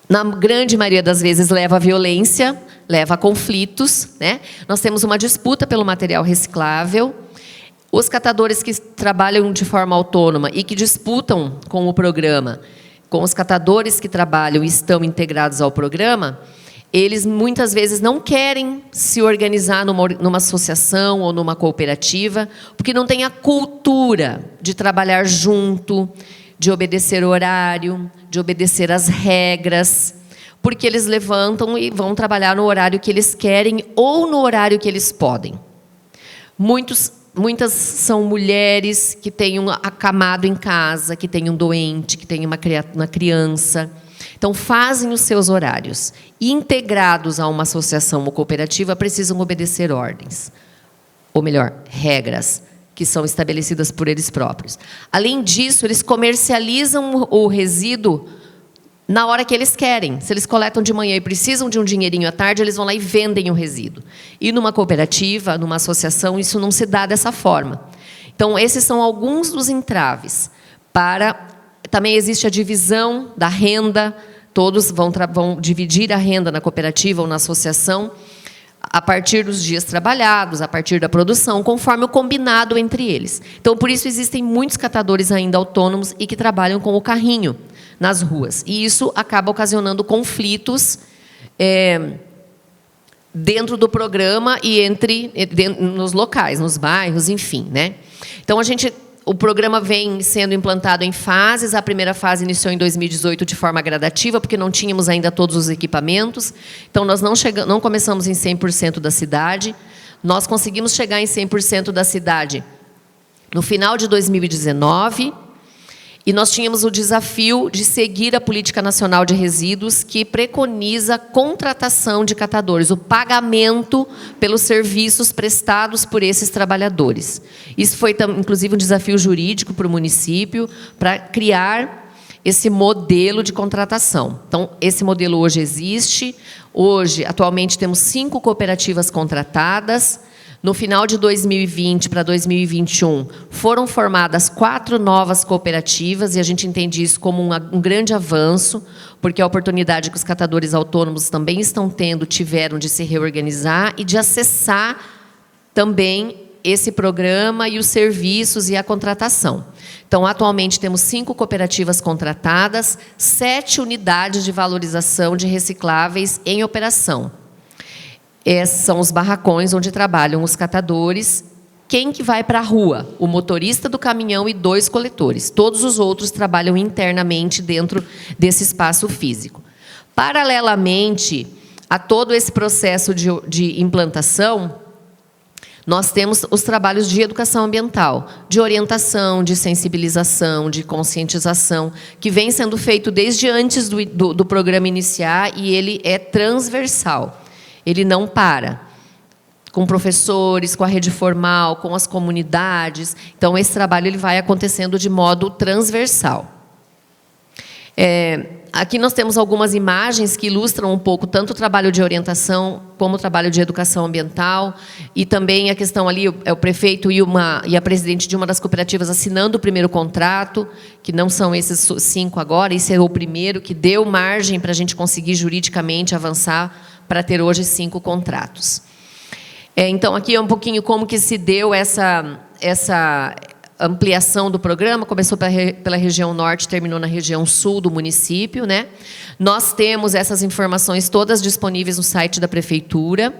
[SPEAKER 2] na grande maioria das vezes, leva à violência, leva a conflitos, né? Nós temos uma disputa pelo material reciclável. Os catadores que trabalham de forma autônoma e que disputam com o programa, com os catadores que trabalham e estão integrados ao programa, eles muitas vezes não querem se organizar numa associação ou numa cooperativa, porque não tem a cultura de trabalhar junto, de obedecer o horário, de obedecer as regras, porque eles levantam e vão trabalhar no horário que eles querem ou no horário que eles podem. Muitas são mulheres que têm um acamado em casa, que têm um doente, que têm uma criança. Então, fazem os seus horários. Integrados a uma associação ou cooperativa, precisam obedecer ordens. Ou melhor, regras, que são estabelecidas por eles próprios. Além disso, eles comercializam o resíduo na hora que eles querem. Se eles coletam de manhã e precisam de um dinheirinho à tarde, eles vão lá e vendem o resíduo. E numa cooperativa, numa associação, isso não se dá dessa forma. Então, esses são alguns dos entraves. Também existe a divisão da renda, todos vão dividir a renda na cooperativa ou na associação a partir dos dias trabalhados, a partir da produção, conforme o combinado entre eles. Então, por isso, existem muitos catadores ainda autônomos e que trabalham com o carrinho nas ruas. E isso acaba ocasionando conflitos dentro do programa e nos locais, nos bairros, enfim, né? Então, o programa vem sendo implantado em fases. A primeira fase iniciou em 2018 de forma gradativa, porque não tínhamos ainda todos os equipamentos. Então, nós não começamos em 100% da cidade. Nós conseguimos chegar em 100% da cidade no final de 2019. E nós tínhamos o desafio de seguir a Política Nacional de Resíduos, que preconiza a contratação de catadores, o pagamento pelos serviços prestados por esses trabalhadores. Isso foi, inclusive, um desafio jurídico para o município, para criar esse modelo de contratação. Então, esse modelo hoje existe. Hoje, atualmente, temos 5 cooperativas contratadas. No final de 2020 para 2021, foram formadas 4 novas cooperativas, e a gente entende isso como um grande avanço, porque a oportunidade que os catadores autônomos também tiveram de se reorganizar e de acessar também esse programa e os serviços e a contratação. Então, atualmente, temos 5 cooperativas contratadas, 7 unidades de valorização de recicláveis em operação. Esses são os barracões onde trabalham os catadores. Quem que vai para a rua? O motorista do caminhão e 2 coletores. Todos os outros trabalham internamente dentro desse espaço físico. Paralelamente a todo esse processo de implantação, nós temos os trabalhos de educação ambiental, de orientação, de sensibilização, de conscientização, que vem sendo feito desde antes do programa iniciar, e ele é transversal. Ele não para. Com professores, com a rede formal, com as comunidades. Então, esse trabalho ele vai acontecendo de modo transversal. Aqui nós temos algumas imagens que ilustram um pouco tanto o trabalho de orientação como o trabalho de educação ambiental, e também a questão ali, o prefeito e a presidente de uma das cooperativas assinando o primeiro contrato, que não são esses 5 agora, esse é o primeiro que deu margem para a gente conseguir juridicamente avançar para ter hoje 5 contratos. Então, aqui é um pouquinho como que se deu essa ampliação do programa. Começou pela região norte, terminou na região sul do município, né? Nós temos essas informações todas disponíveis no site da prefeitura.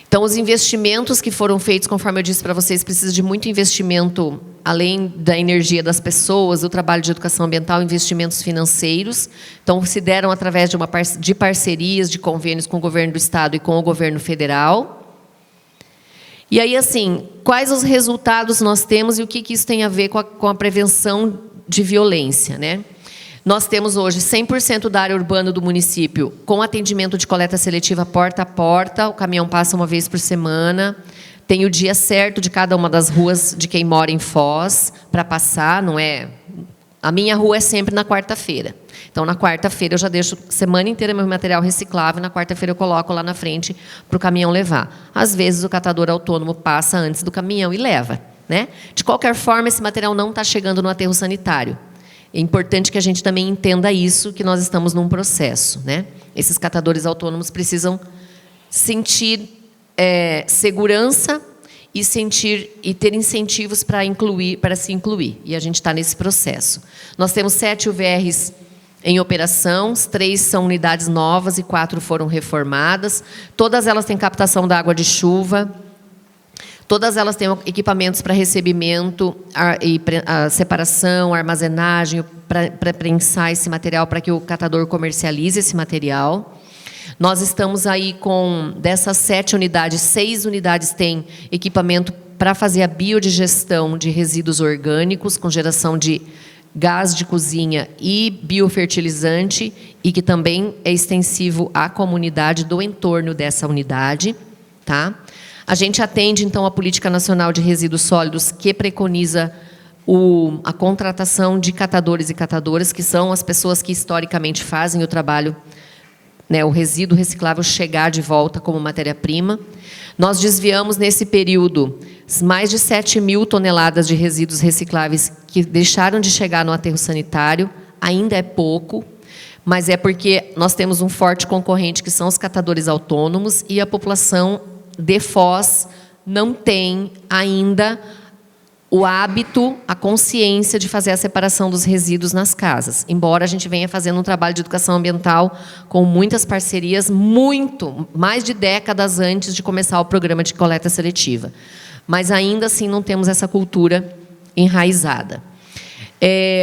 [SPEAKER 2] Então, os investimentos que foram feitos, conforme eu disse para vocês, precisa de muito investimento, além da energia das pessoas, do trabalho de educação ambiental, investimentos financeiros. Então, se deram através de parcerias, de convênios com o governo do estado e com o governo federal. E aí, assim, quais os resultados nós temos e o que isso tem a ver com a prevenção de violência, né? Nós temos hoje 100% da área urbana do município com atendimento de coleta seletiva porta a porta. O caminhão passa uma vez por semana. Tem o dia certo de cada uma das ruas de quem mora em Foz para passar, não é? A minha rua é sempre na quarta-feira. Então, na quarta-feira, eu já deixo a semana inteira meu material reciclável, na quarta-feira eu coloco lá na frente para o caminhão levar. Às vezes, o catador autônomo passa antes do caminhão e leva, né? De qualquer forma, esse material não está chegando no aterro sanitário. É importante que a gente também entenda isso, que nós estamos num processo, né? Esses catadores autônomos precisam sentir segurança e ter incentivos para se incluir. E a gente está nesse processo. Nós temos 7 UVRs em operação, 3 são unidades novas e 4 foram reformadas. Todas elas têm captação da água de chuva. Todas elas têm equipamentos para recebimento, a separação, a armazenagem, para prensar esse material, para que o catador comercialize esse material. Nós estamos aí com, dessas 7 unidades, 6 unidades têm equipamento para fazer a biodigestão de resíduos orgânicos, com geração de gás de cozinha e biofertilizante, e que também é extensivo à comunidade do entorno dessa unidade, tá? A gente atende, então, a Política Nacional de Resíduos Sólidos, que preconiza a contratação de catadores e catadoras, que são as pessoas que historicamente fazem o trabalho, né, o resíduo reciclável chegar de volta como matéria-prima. Nós desviamos, nesse período, mais de 7.000 toneladas de resíduos recicláveis que deixaram de chegar no aterro sanitário. Ainda é pouco, mas é porque nós temos um forte concorrente, que são os catadores autônomos, e a população de Foz não tem ainda o hábito, a consciência de fazer a separação dos resíduos nas casas. Embora a gente venha fazendo um trabalho de educação ambiental com muitas parcerias, mais de décadas antes de começar o programa de coleta seletiva. Mas ainda assim não temos essa cultura enraizada.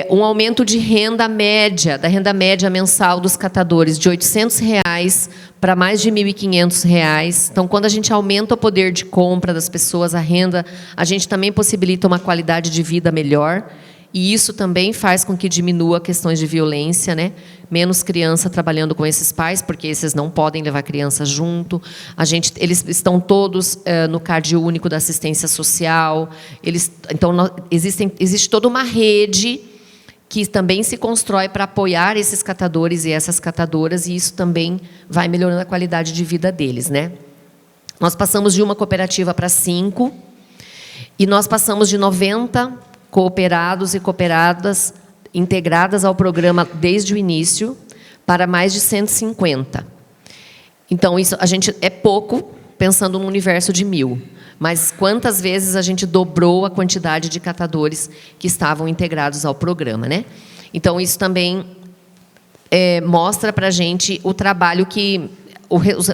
[SPEAKER 2] Um aumento de renda média, da renda média mensal dos catadores, de R$ 800 para mais de R$ 1.500. Então, quando a gente aumenta o poder de compra das pessoas, a renda, a gente também possibilita uma qualidade de vida melhor. E isso também faz com que diminua questões de violência, né? Menos criança trabalhando com esses pais, porque esses não podem levar criança junto. Eles estão todos no CAD único da assistência social. Então, existe toda uma rede que também se constrói para apoiar esses catadores e essas catadoras, e isso também vai melhorando a qualidade de vida deles, né? Nós passamos de uma cooperativa para 5, e nós passamos de 90 cooperados e cooperadas integradas ao programa desde o início, para mais de 150. Então, isso a gente é pouco, pensando num universo de 1.000. Mas quantas vezes a gente dobrou a quantidade de catadores que estavam integrados ao programa, né? Então, isso também mostra para a gente o trabalho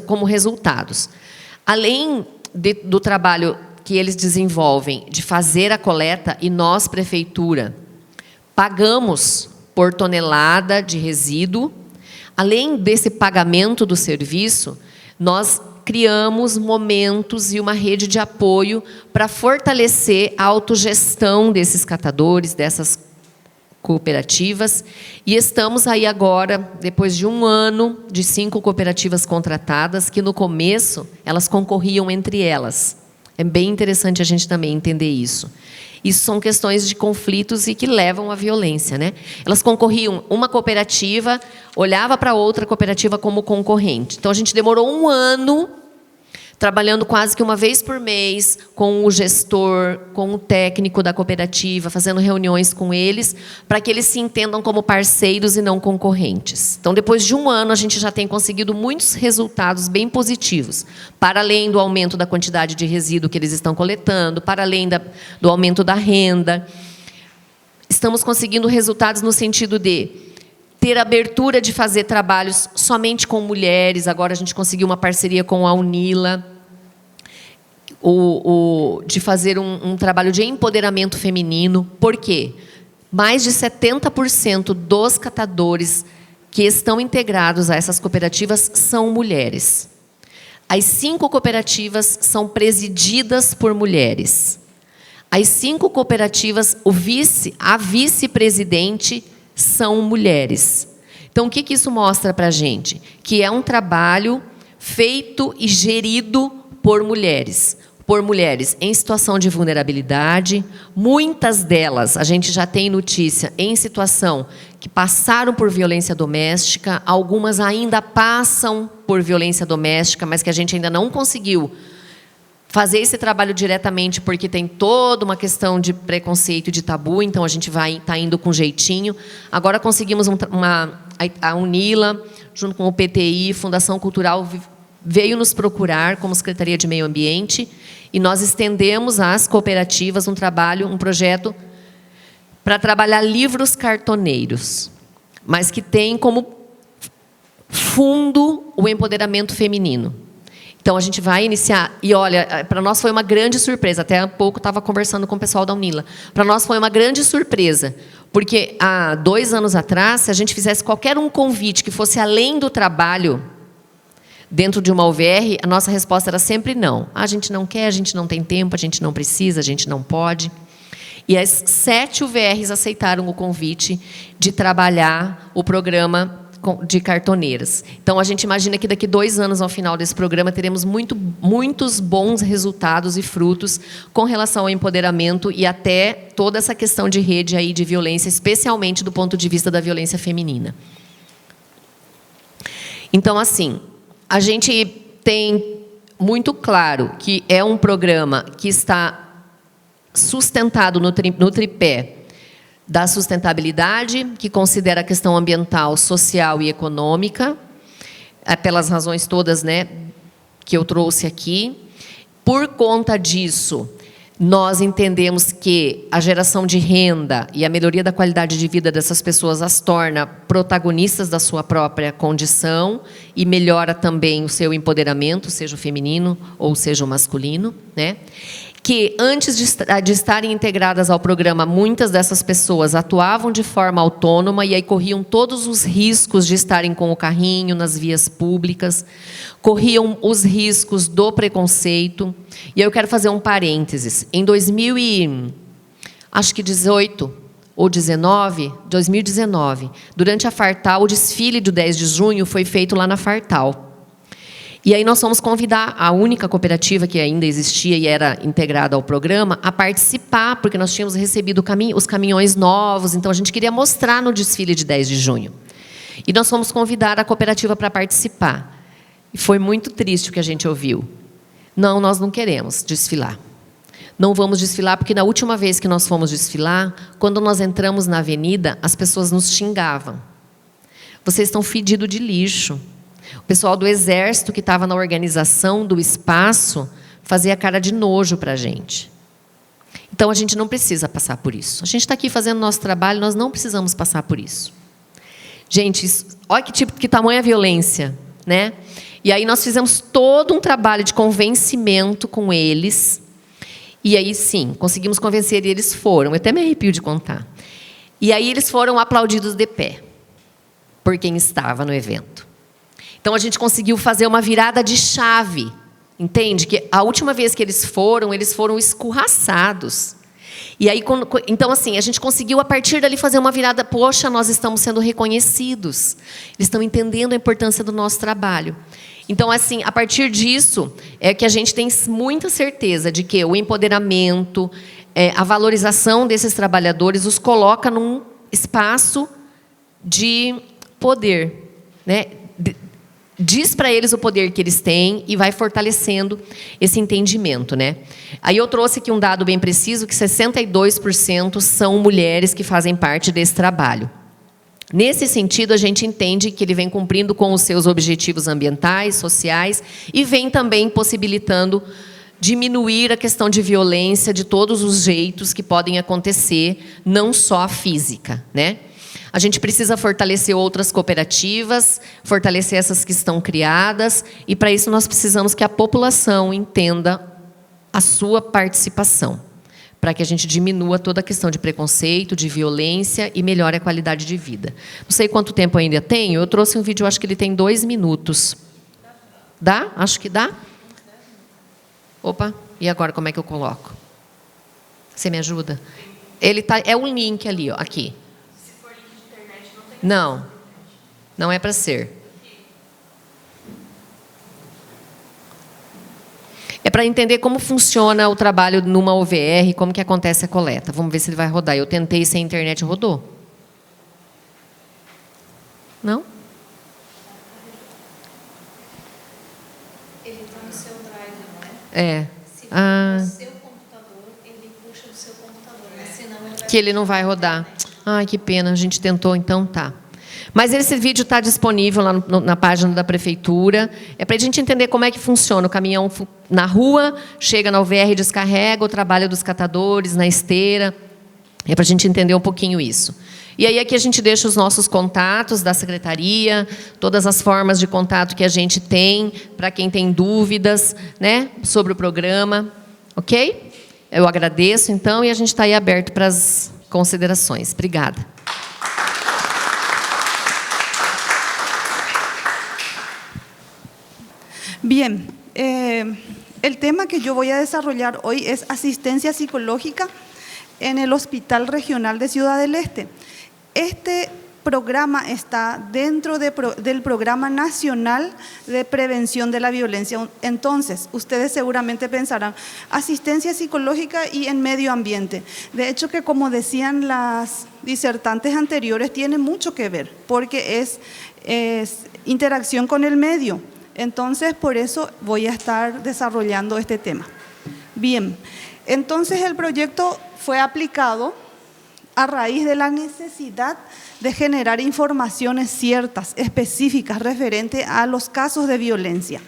[SPEAKER 2] como resultados. Além do trabalho que eles desenvolvem de fazer a coleta, e nós, prefeitura, pagamos por tonelada de resíduo. Além desse pagamento do serviço, nós criamos momentos e uma rede de apoio para fortalecer a autogestão desses catadores, dessas cooperativas. E estamos aí agora, depois de 1 ano, de 5 cooperativas contratadas, que no começo elas concorriam entre elas. É bem interessante a gente também entender isso. Isso são questões de conflitos e que levam à violência, né? Elas concorriam, uma cooperativa olhava para outra cooperativa como concorrente. Então, a gente demorou 1 ano trabalhando quase que uma vez por mês com o gestor, com o técnico da cooperativa, fazendo reuniões com eles, para que eles se entendam como parceiros e não concorrentes. Então, depois de 1 ano, a gente já tem conseguido muitos resultados bem positivos, para além do aumento da quantidade de resíduo que eles estão coletando, para além do aumento da renda. Estamos conseguindo resultados no sentido de ter abertura de fazer trabalhos somente com mulheres. Agora a gente conseguiu uma parceria com a Unila, de fazer um trabalho de empoderamento feminino. Por quê? Mais de 70% dos catadores que estão integrados a essas cooperativas são mulheres. As 5 cooperativas são presididas por mulheres. As 5 cooperativas, a vice-presidente são mulheres. Então, o que isso mostra para a gente? Que é um trabalho feito e gerido por mulheres em situação de vulnerabilidade. Muitas delas, a gente já tem notícia, em situação que passaram por violência doméstica, algumas ainda passam por violência doméstica, mas que a gente ainda não conseguiu fazer esse trabalho diretamente, porque tem toda uma questão de preconceito e de tabu, então a gente está indo com jeitinho. Agora conseguimos a Unila, junto com o PTI, Fundação Cultural, veio nos procurar como Secretaria de Meio Ambiente, e nós estendemos às cooperativas um projeto para trabalhar livros cartoneiros, mas que tem como fundo o empoderamento feminino. Então, a gente vai iniciar, e olha, para nós foi uma grande surpresa, até há pouco estava conversando com o pessoal da Unila, para nós foi uma grande surpresa, porque há 2 anos atrás, se a gente fizesse qualquer convite que fosse além do trabalho, dentro de uma UVR, a nossa resposta era sempre não. A gente não quer, a gente não tem tempo, a gente não precisa, a gente não pode. E as 7 UVRs aceitaram o convite de trabalhar o programa de cartoneiras. Então, a gente imagina que daqui 2 anos, ao final desse programa, teremos muitos bons resultados e frutos com relação ao empoderamento e até toda essa questão de rede aí de violência, especialmente do ponto de vista da violência feminina. Então, assim, a gente tem muito claro que é um programa que está sustentado no tripé da sustentabilidade, que considera a questão ambiental, social e econômica, pelas razões todas, né, que eu trouxe aqui. Por conta disso, nós entendemos que a geração de renda e a melhoria da qualidade de vida dessas pessoas as torna protagonistas da sua própria condição e melhora também o seu empoderamento, seja o feminino ou seja o masculino, né? Que antes de estarem integradas ao programa, muitas dessas pessoas atuavam de forma autônoma e aí corriam todos os riscos de estarem com o carrinho nas vias públicas, corriam os riscos do preconceito. E aí eu quero fazer um parênteses. Em 2018 ou 2019, durante a Fartal, o desfile do 10 de junho foi feito lá na Fartal. E aí nós fomos convidar a única cooperativa que ainda existia e era integrada ao programa a participar, porque nós tínhamos recebido os caminhões novos, então a gente queria mostrar no desfile de 10 de junho. E nós fomos convidar a cooperativa para participar. E foi muito triste o que a gente ouviu. Não, nós não queremos desfilar. Não vamos desfilar, porque na última vez que nós fomos desfilar, quando nós entramos na avenida, as pessoas nos xingavam. Vocês estão fedidos de lixo. O pessoal do exército, que estava na organização do espaço, fazia cara de nojo para a gente. Então, a gente não precisa passar por isso. A gente está aqui fazendo nosso trabalho, nós não precisamos passar por isso. Gente, olha que tamanha violência, né? E aí nós fizemos todo um trabalho de convencimento com eles. E aí, sim, conseguimos convencer e eles foram. Eu até me arrepio de contar. E aí eles foram aplaudidos de pé por quem estava no evento. Então, a gente conseguiu fazer uma virada de chave. Entende? Que a última vez que eles foram escorraçados. E aí, então, assim, a gente conseguiu, a partir dali, fazer uma virada. Poxa, nós estamos sendo reconhecidos. Eles estão entendendo a importância do nosso trabalho. Então, assim, a partir disso, é que a gente tem muita certeza de que o empoderamento, a valorização desses trabalhadores os coloca num espaço de poder, né? Diz para eles o poder que eles têm e vai fortalecendo esse entendimento, né? Aí eu trouxe aqui um dado bem preciso, que 62% são mulheres que fazem parte desse trabalho. Nesse sentido, a gente entende que ele vem cumprindo com os seus objetivos ambientais, sociais, e vem também possibilitando diminuir a questão de violência de todos os jeitos que podem acontecer, não só a física, né? A gente precisa fortalecer outras cooperativas, fortalecer essas que estão criadas, e para isso nós precisamos que a população entenda a sua participação, para que a gente diminua toda a questão de preconceito, de violência e melhore a qualidade de vida. Não sei quanto tempo ainda tenho, eu trouxe um vídeo, acho que ele tem 2 minutos. Dá? Acho que dá. Opa, e agora como é que eu coloco? Você me ajuda? Ele tá, é um link ali, ó, aqui. Não, não é para ser. É para entender como funciona o trabalho numa OVR, como que acontece a coleta. Vamos ver se ele vai rodar. Eu tentei sem internet, rodou? Não?
[SPEAKER 1] Ele está no seu drive, não é?
[SPEAKER 2] É.
[SPEAKER 1] Se for no seu computador, ele puxa do seu computador, mas senão ele vai...
[SPEAKER 2] Que ele não vai rodar. Ai, que pena, a gente tentou, então tá. Mas esse vídeo está disponível lá na página da prefeitura. É para a gente entender como é que funciona. O caminhão na rua, chega na UVR, descarrega, o trabalho dos catadores na esteira. É para a gente entender um pouquinho isso. E aí aqui a gente deixa os nossos contatos da secretaria, todas as formas de contato que a gente tem, para quem tem dúvidas, né, sobre o programa. Ok? Eu agradeço, então, e a gente está aí aberto para as considerações. Obrigada.
[SPEAKER 3] Bien, el tema que yo voy a desarrollar hoy es asistencia psicológica en el Hospital Regional de Ciudad del Este. Este programa está dentro del Programa Nacional de Prevención de la Violencia. Entonces, ustedes seguramente pensarán, asistencia psicológica y en medio ambiente. De hecho, que como decían las disertantes anteriores, tiene mucho que ver, porque es interacción con el medio. Entonces, por eso voy a estar desarrollando este tema. Bien, entonces el proyecto fue aplicado a raíz de la necesidad de generar informaciones ciertas, específicas, referente a los casos de violencia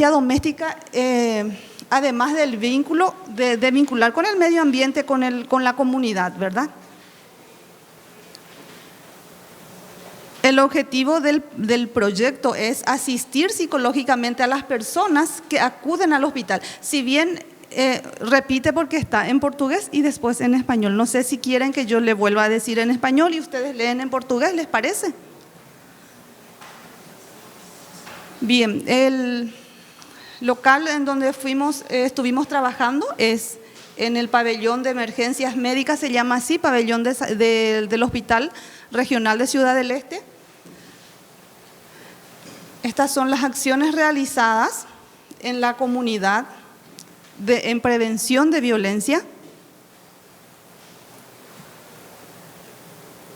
[SPEAKER 3] doméstica, además del vínculo, de vincular con el medio ambiente, con la comunidad, ¿verdad? El objetivo del proyecto es asistir psicológicamente a las personas que acuden al hospital. Si bien repite porque está en portugués y después en español. No sé si quieren que yo le vuelva a decir en español y ustedes leen en portugués, ¿les parece? Bien, el local en donde estuvimos trabajando es en el pabellón de emergencias médicas, se llama así, pabellón del Hospital Regional de Ciudad del Este. Estas son las acciones realizadas en la comunidad en prevención de violencia.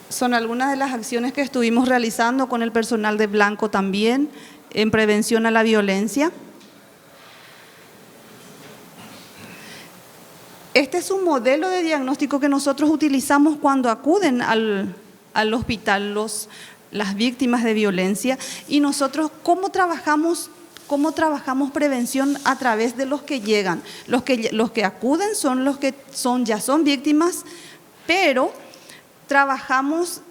[SPEAKER 3] Son algunas de las acciones que estuvimos realizando con el personal de Blanco también, en prevención a la violencia. Este es un modelo de diagnóstico que nosotros utilizamos cuando acuden al hospital las víctimas de violencia. Y nosotros, ¿cómo trabajamos prevención? A través de los que llegan. Los que acuden son los que ya son víctimas, pero trabajamos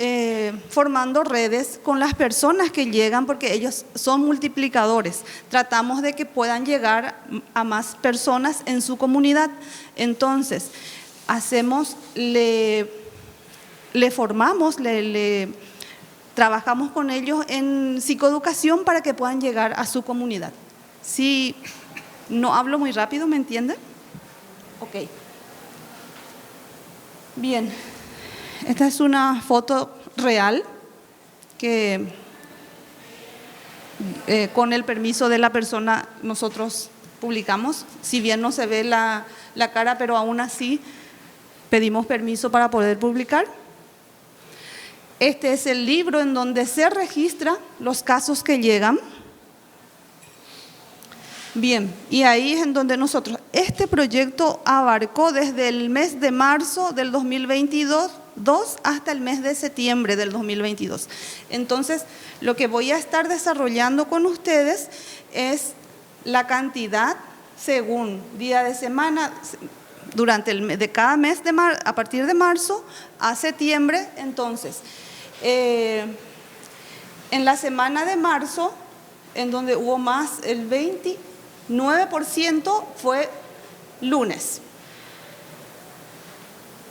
[SPEAKER 3] formando redes con las personas que llegan, porque ellos son multiplicadores. Tratamos de que puedan llegar a más personas en su comunidad. Entonces, le formamos, trabajamos con ellos en psicoeducación para que puedan llegar a su comunidad. Si no hablo muy rápido, ¿me entienden? Ok. Bien. Esta es una foto real que con el permiso de la persona nosotros publicamos. Si bien no se ve la cara, pero aún así pedimos permiso para poder publicar. Este es el libro en donde se registran los casos que llegan. Bien, y ahí es en donde nosotros, este proyecto abarcó desde el mes de marzo del 2022 hasta el mes de septiembre del 2022. Entonces, lo que voy a estar desarrollando con ustedes es la cantidad según día de semana, durante de cada mes, a partir de marzo a septiembre. Entonces, en la semana de marzo, en donde hubo más, el 29% fue lunes.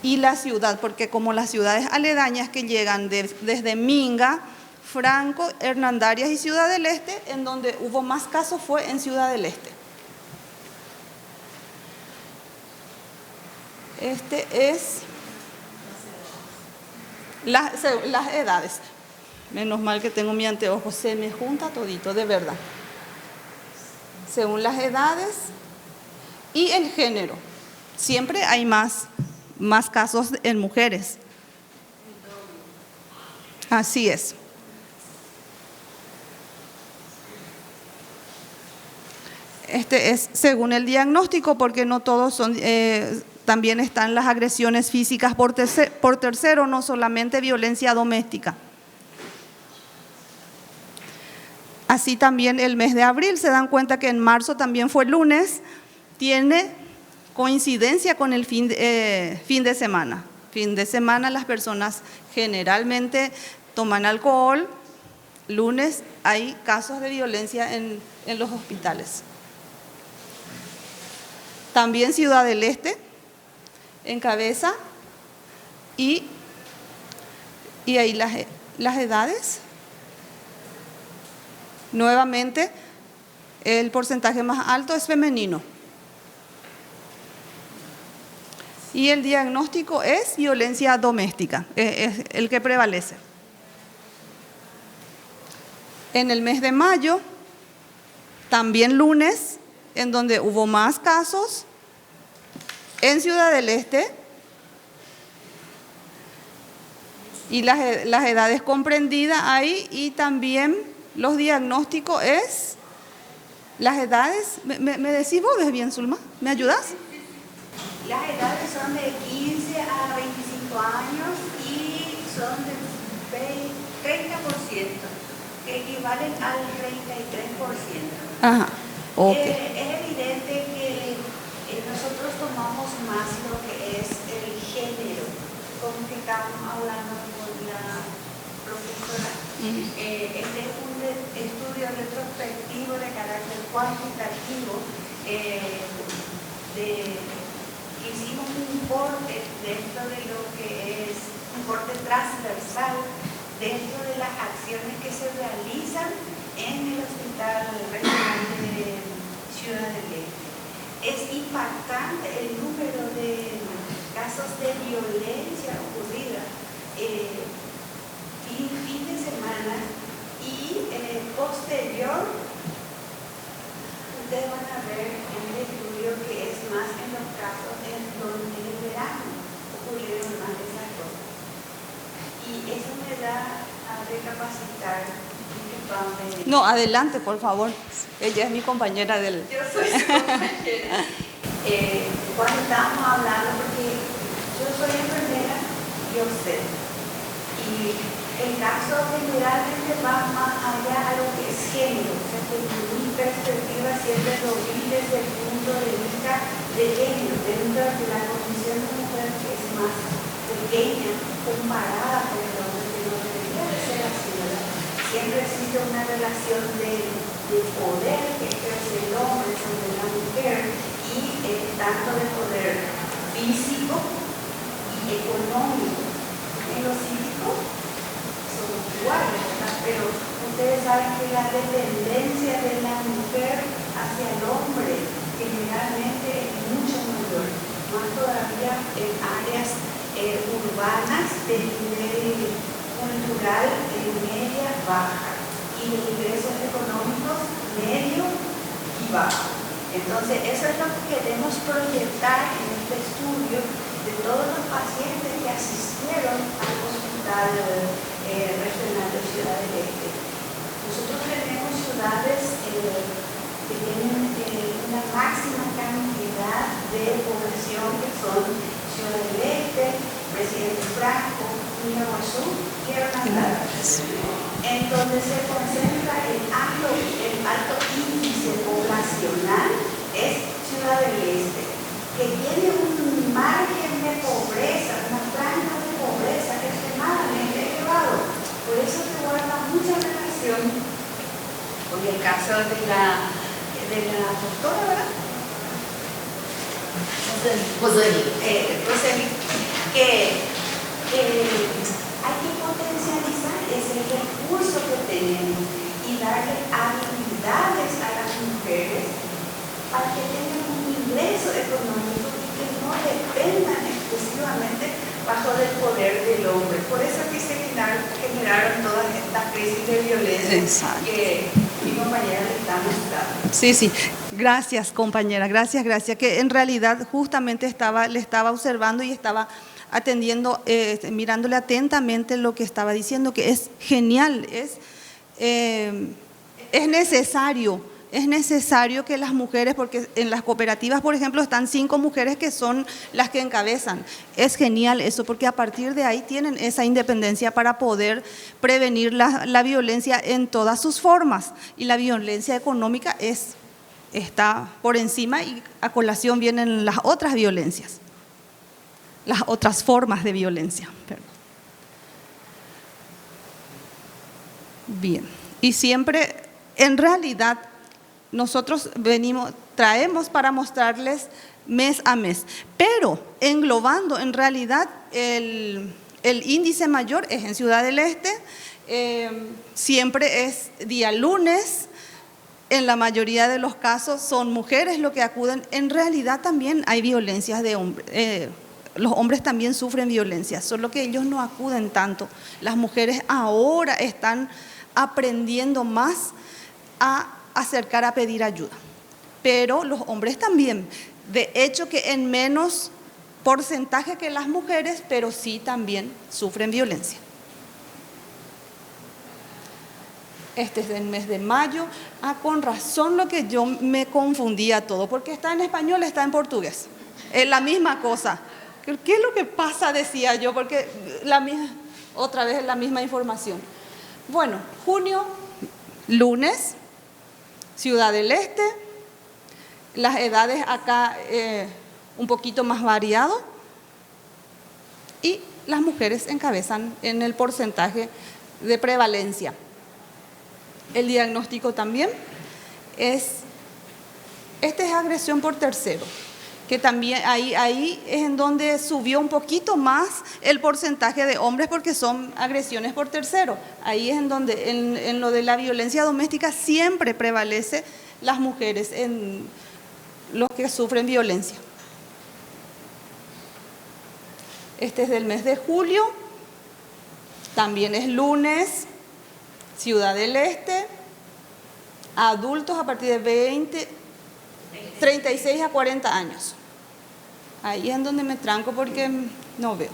[SPEAKER 3] Y la ciudad, porque como las ciudades aledañas que llegan desde Minga, Franco, Hernandarias y Ciudad del Este, en donde hubo más casos fue en Ciudad del Este. Este es las edades. Menos mal que tengo mi anteojo, se me junta todito, de verdad. Según las edades y el género. Siempre hay más casos en mujeres. Así es. Este es según el diagnóstico, porque no todos son, también están las agresiones físicas por tercero, no solamente violencia doméstica. Así también el mes de abril, se dan cuenta que en marzo también fue lunes, tiene coincidencia con el fin de semana. Fin de semana las personas generalmente toman alcohol. Lunes hay casos de violencia en los hospitales. También Ciudad del Este encabeza, y ahí las edades. Nuevamente, el porcentaje más alto es femenino. Y el diagnóstico es violencia doméstica, es el que prevalece. En el mes de mayo, también lunes, en donde hubo más casos, en Ciudad del Este, y las edades comprendidas ahí, y también los diagnósticos es las edades. ¿Me decís vos bien, Zulma? ¿Me ayudas?
[SPEAKER 4] Las edades son de 15 a 25 años y son del 30%, que equivalen al 33%.
[SPEAKER 3] Ajá, ok.
[SPEAKER 4] Es evidente que nosotros tomamos más lo que es el género, como que estábamos hablando con la profesora. Este es un estudio retrospectivo de carácter cuantitativo. Hicimos un importe dentro de lo que es un importe transversal dentro de las acciones que se realizan en el Hospital Regional de Ciudad del Este. Es impactante el número de casos de violencia ocurrida fin de semana y posterior. Ustedes van a ver en el estudio que es más en los casos en donde en el verano ocurrieron más de esas cosas. Y eso me da a recapacitar que Pamela.
[SPEAKER 3] No, adelante, por favor. Ella es mi compañera del...
[SPEAKER 4] Yo soy su compañera. Cuando estábamos hablando, porque yo soy enfermera y usted, y el caso generalmente va más allá a lo que es género, o sea que mi perspectiva siempre lo vi desde el punto de vista de género, dentro de la condición de mujer que es más pequeña comparada con el hombre, que no debería de ser así, ¿verdad? Siempre existe una relación de poder que ejerce el hombre sobre la mujer y tanto de poder físico y económico. En lo psíquico son iguales, ¿verdad? Pero ustedes saben que la dependencia de la mujer hacia el hombre generalmente es mucho mayor, más todavía en áreas urbanas de nivel cultural en media baja y de ingresos económicos medio y bajo. Entonces, eso es lo que queremos proyectar en este estudio de todos los pacientes que asistieron al Hospital Regional de Ciudad del Este. Nosotros tenemos ciudades que tienen una máxima cantidad de población, que son Ciudad del Este, Presidente Franco, Iraguazú y Hernán. En donde se concentra el alto índice poblacional es Ciudad del Este, que tiene un margen de pobreza, una franja de pobreza extremadamente elevado. Por eso se guarda mucha relación con el caso de la doctora, ¿verdad? Roseli, que hay que potencializar ese recurso que tenemos y darle habilidades a las mujeres para que tengan un ingreso económico y que no dependan exclusivamente bajo el poder del hombre. Por eso aquí se generaron todas estas crisis de violencia. Exacto. Que mi compañera le está mostrando.
[SPEAKER 3] Sí, sí. Gracias, compañera. Gracias. Que en realidad justamente le estaba observando y estaba atendiendo, mirándole atentamente lo que estaba diciendo, que es genial, es necesario que las mujeres, porque en las cooperativas, por ejemplo, están 5 mujeres que son las que encabezan. Es genial eso, porque a partir de ahí tienen esa independencia para poder prevenir la violencia en todas sus formas. Y la violencia económica está por encima y a colación vienen las otras violencias. Las otras formas de violencia. Bien, y siempre, en realidad, nosotros traemos para mostrarles mes a mes, pero englobando, en realidad, el índice mayor es en Ciudad del Este, siempre es día lunes, en la mayoría de los casos son mujeres los que acuden, en realidad también hay violencias de hombres. Los hombres también sufren violencia, solo que ellos no acuden tanto. Las mujeres ahora están aprendiendo más a acercar a pedir ayuda, pero los hombres también. De hecho que en menos porcentaje que las mujeres, pero sí también sufren violencia. Este es del mes de mayo. Con razón lo que yo me confundía todo, porque está en español, está en portugués. Es la misma cosa. ¿Qué es lo que pasa? Decía yo, porque otra vez la misma información. Bueno, junio, lunes, Ciudad del Este, las edades acá un poquito más variado y las mujeres encabezan en el porcentaje de prevalencia. El diagnóstico también es agresión por tercero, que también ahí es en donde subió un poquito más el porcentaje de hombres porque son agresiones por tercero. Ahí es en donde en lo de la violencia doméstica siempre prevalece las mujeres en los que sufren violencia. Este es del mes de julio, también es lunes, Ciudad del Este, adultos a partir de 36 a 40 años. Ahí es en donde me tranco porque no veo.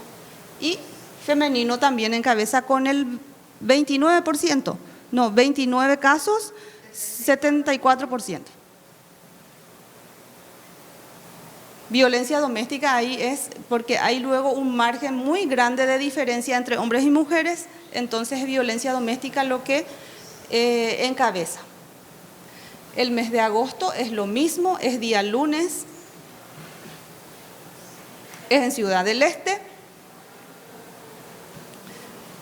[SPEAKER 3] Y femenino también encabeza con el 29%, No, 29 casos, 74%. Violencia doméstica ahí es porque hay luego un margen muy grande de diferencia entre hombres y mujeres, entonces es violencia doméstica lo que encabeza. El mes de agosto es lo mismo, es día lunes, es en Ciudad del Este,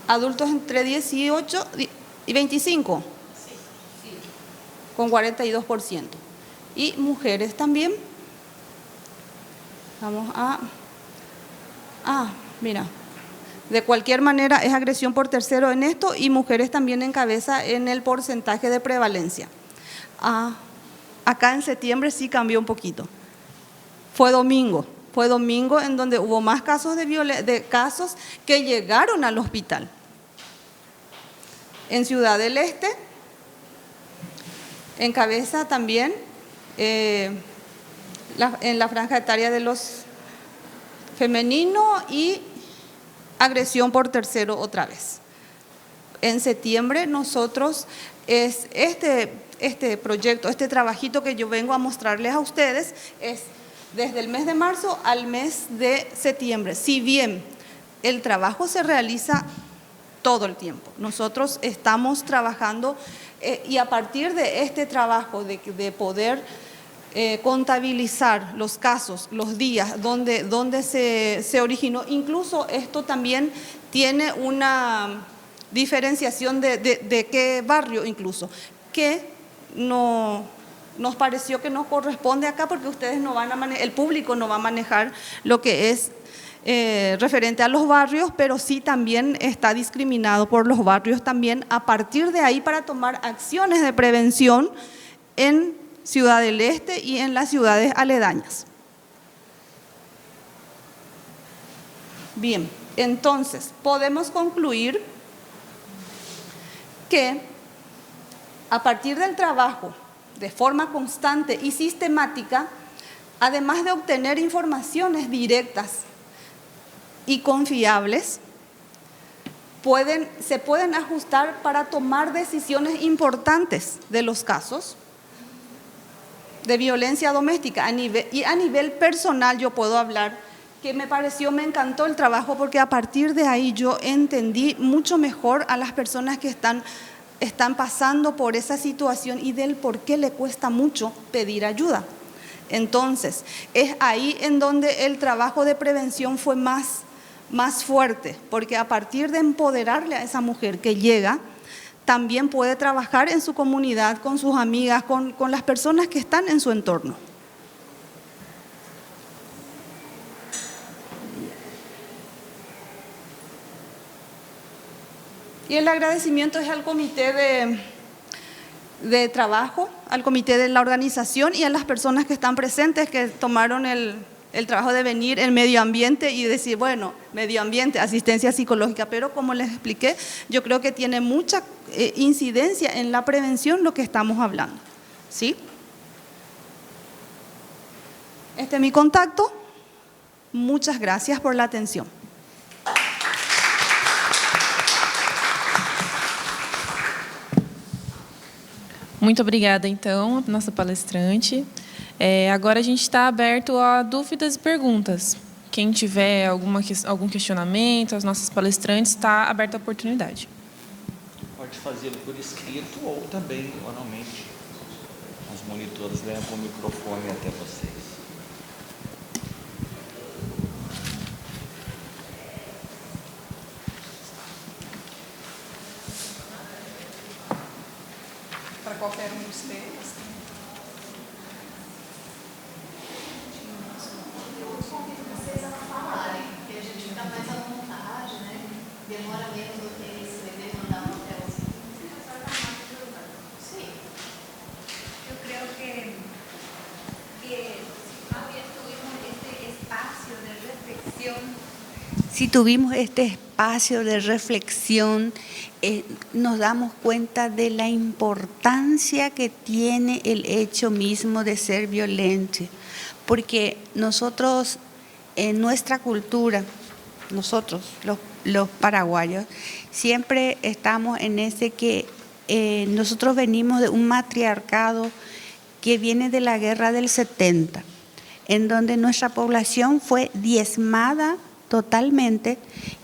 [SPEAKER 3] adultos entre 18 y 25, con 42%, y mujeres también. Vamos a... mira, de cualquier manera es agresión por tercero en esto y mujeres también encabeza en el porcentaje de prevalencia. Acá en septiembre sí cambió un poquito. Fue domingo en donde hubo más casos de casos que llegaron al hospital. En Ciudad del Este encabeza también en la franja etaria de los femenino y agresión por tercero otra vez. En septiembre nosotros es este proyecto, este trabajito que yo vengo a mostrarles a ustedes es desde el mes de marzo al mes de septiembre. Si bien el trabajo se realiza todo el tiempo, nosotros estamos trabajando y a partir de este trabajo de poder contabilizar los casos, los días donde se originó, incluso esto también tiene una diferenciación de qué barrio incluso, que no nos pareció que no corresponde acá porque ustedes no van a manejar, el público no va a manejar lo que es referente a los barrios, pero sí también está discriminado por los barrios también a partir de ahí para tomar acciones de prevención en Ciudad del Este y en las ciudades aledañas. Bien, entonces podemos concluir que a partir del trabajo de forma constante y sistemática, además de obtener informaciones directas y confiables, se pueden ajustar para tomar decisiones importantes de los casos de violencia doméstica. A nivel personal yo puedo hablar que me encantó el trabajo porque a partir de ahí yo entendí mucho mejor a las personas que están pasando por esa situación y del por qué le cuesta mucho pedir ayuda. Entonces, es ahí en donde el trabajo de prevención fue más fuerte, porque a partir de empoderarle a esa mujer que llega, también puede trabajar en su comunidad, con sus amigas, con las personas que están en su entorno. Y el agradecimiento es al comité de trabajo, al comité de la organización y a las personas que están presentes, que tomaron el trabajo de venir en medio ambiente y decir, bueno, medio ambiente, asistencia psicológica, pero como les expliqué, yo creo que tiene mucha incidencia en la prevención lo que estamos hablando, ¿sí? Este es mi contacto. Muchas gracias por la atención.
[SPEAKER 5] Muito obrigada, então, nossa palestrante. Agora a gente está aberto a dúvidas e perguntas. Quem tiver algum questionamento, as nossas palestrantes, está aberta a oportunidade.
[SPEAKER 6] Pode fazê-lo por escrito ou também oralmente. Os monitores levam o microfone até vocês.
[SPEAKER 5] Para qualquer um dos temas.
[SPEAKER 1] Eu convido vocês a falarem, porque a gente fica mais à vontade, né? Demora menos do que escrever, mandar um papelzinho. Sim.
[SPEAKER 4] Yo creo que si tuvimos este espacio de reflexión, nos damos cuenta de la importancia que tiene el hecho mismo de ser violento, porque nosotros, en nuestra cultura, nosotros los paraguayos, siempre estamos en ese que nosotros venimos de un matriarcado que viene de la guerra del 70, en donde nuestra población fue diezmada totalmente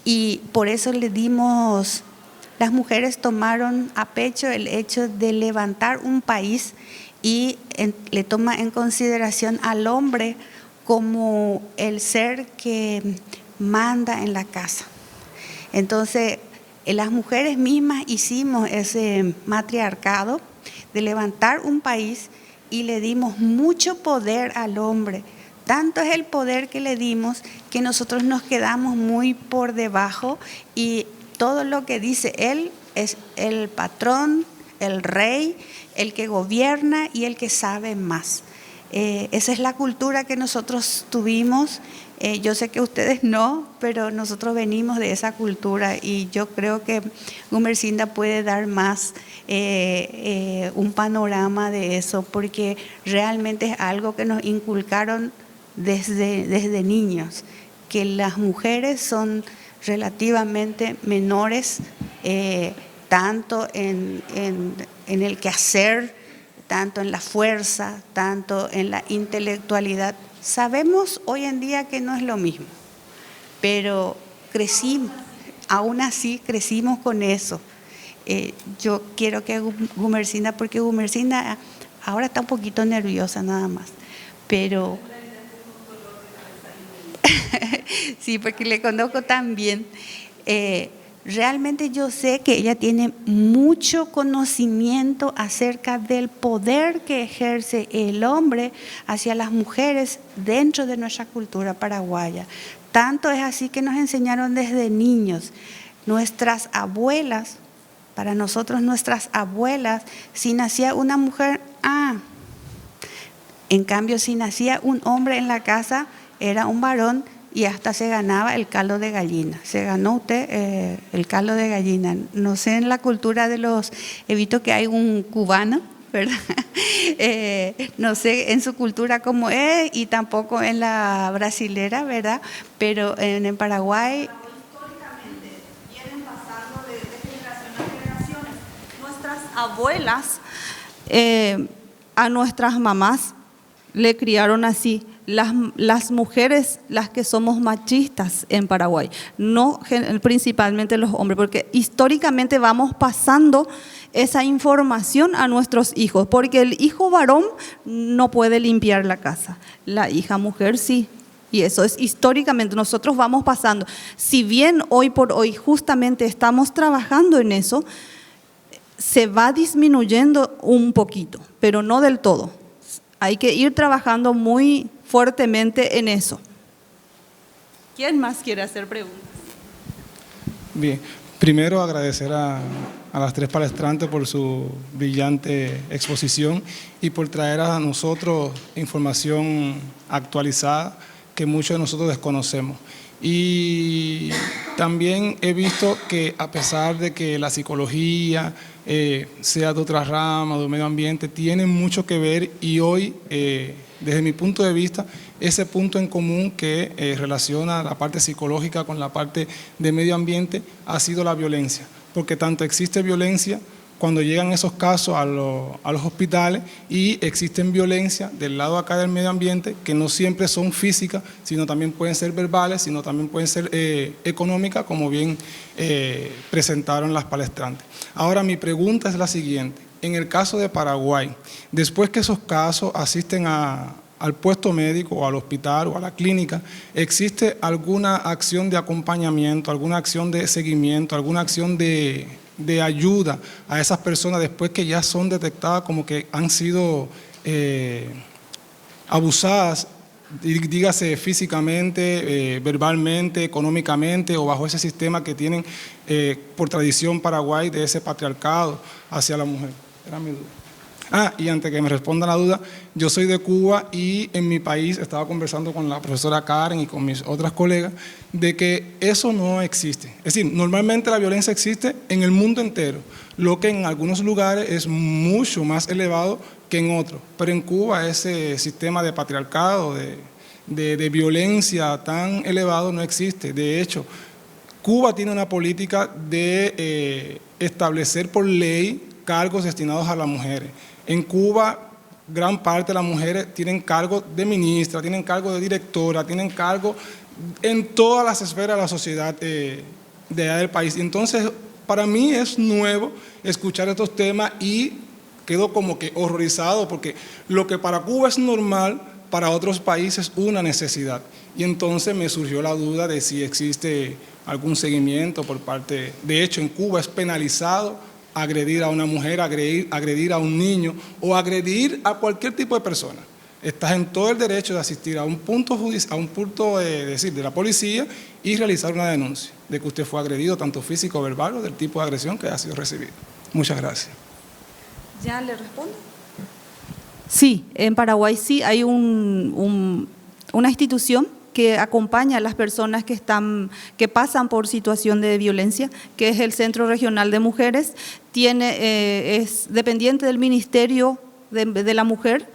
[SPEAKER 4] y por eso las mujeres tomaron a pecho el hecho de levantar un país y le toma en consideración al hombre como el ser que manda en la casa. Entonces, las mujeres mismas hicimos ese matriarcado de levantar un país y le dimos mucho poder al hombre. Tanto es el poder que le dimos que nosotros nos quedamos muy por debajo y todo lo que dice él es el patrón, el rey, el que gobierna y el que sabe más. Esa es la cultura que nosotros tuvimos. Yo sé que ustedes no, pero nosotros venimos de esa cultura y yo creo que Gumersinda puede dar más un panorama de eso, porque realmente es algo que nos inculcaron desde niños, que las mujeres son relativamente menores, tanto en el quehacer, tanto en la fuerza, tanto en la intelectualidad. Sabemos hoy en día que no es lo mismo, pero crecimos, aún así crecimos con eso. Yo quiero que Gumersinda, porque Gumersinda ahora está un poquito nerviosa nada más, pero sí, porque le conozco tan bien. Realmente yo sé que ella tiene mucho conocimiento acerca del poder que ejerce el hombre hacia las mujeres dentro de nuestra cultura paraguaya. Tanto es así que nos enseñaron desde niños. Nuestras abuelas, para nosotros nuestras abuelas, si nacía una mujer, en cambio si nacía un hombre en la casa, era un varón y hasta se ganaba el caldo de gallina. Se ganó usted el caldo de gallina. No sé en la cultura de los, he visto que hay un cubano, ¿verdad? No sé en su cultura cómo es y tampoco en la brasilera, ¿verdad? Pero en Paraguay
[SPEAKER 3] históricamente vienen pasando de generación a generaciones. Nuestras abuelas a nuestras mamás le criaron así. Las mujeres, las que somos machistas en Paraguay, no principalmente los hombres, porque históricamente vamos pasando esa información a nuestros hijos, porque el hijo varón no puede limpiar la casa, la hija mujer sí. Y eso es históricamente, nosotros vamos pasando. Si bien hoy por hoy justamente estamos trabajando en eso, se va disminuyendo un poquito, pero no del todo. Hay que ir trabajando muy fuertemente en eso. ¿Quién más quiere hacer preguntas?
[SPEAKER 7] Bien, primero agradecer a las tres palestrantes por su brillante exposición y por traer a nosotros información actualizada que muchos de nosotros desconocemos. Y también he visto que a pesar de que la psicología sea de otra rama, del medio ambiente, tiene mucho que ver y hoy, desde mi punto de vista, ese punto en común que relaciona la parte psicológica con la parte de medio ambiente ha sido la violencia, porque tanto existe violencia cuando llegan esos casos a los hospitales y existen violencia del lado acá del medio ambiente que no siempre son físicas, sino también pueden ser verbales, sino también pueden ser económicas, como bien presentaron las palestrantes. Ahora mi pregunta es la siguiente, en el caso de Paraguay, después que esos casos asisten al puesto médico o al hospital o a la clínica, ¿existe alguna acción de acompañamiento, alguna acción de seguimiento, alguna acción de ayuda a esas personas después que ya son detectadas como que han sido abusadas, dígase físicamente, verbalmente, económicamente o bajo ese sistema que tienen por tradición Paraguay de ese patriarcado hacia la mujer? Era mi duda. Y antes que me respondan la duda, yo soy de Cuba y en mi país estaba conversando con la profesora Karen y con mis otras colegas de que eso no existe. Es decir, normalmente la violencia existe en el mundo entero, lo que en algunos lugares es mucho más elevado que en otros. Pero en Cuba ese sistema de patriarcado, de violencia tan elevado no existe. De hecho, Cuba tiene una política de establecer por ley cargos destinados a las mujeres. En Cuba, gran parte de las mujeres tienen cargo de ministra, tienen cargo de directora, tienen cargo en todas las esferas de la sociedad de allá del país. Y entonces, para mí es nuevo escuchar estos temas y quedo como que horrorizado, porque lo que para Cuba es normal, para otros países es una necesidad. Y entonces me surgió la duda de si existe algún seguimiento por parte. De hecho, en Cuba es penalizado agredir a una mujer, agredir a un niño o agredir a cualquier tipo de persona. Estás en todo el derecho de asistir a un punto de la policía y realizar una denuncia de que usted fue agredido, tanto físico o verbal, o del tipo de agresión que ha sido recibido. Muchas gracias.
[SPEAKER 3] ¿Ya le respondo? Sí, en Paraguay sí hay una institución que acompaña a las personas que pasan por situación de violencia, que es el Centro Regional de Mujeres. Es dependiente del Ministerio de la Mujer.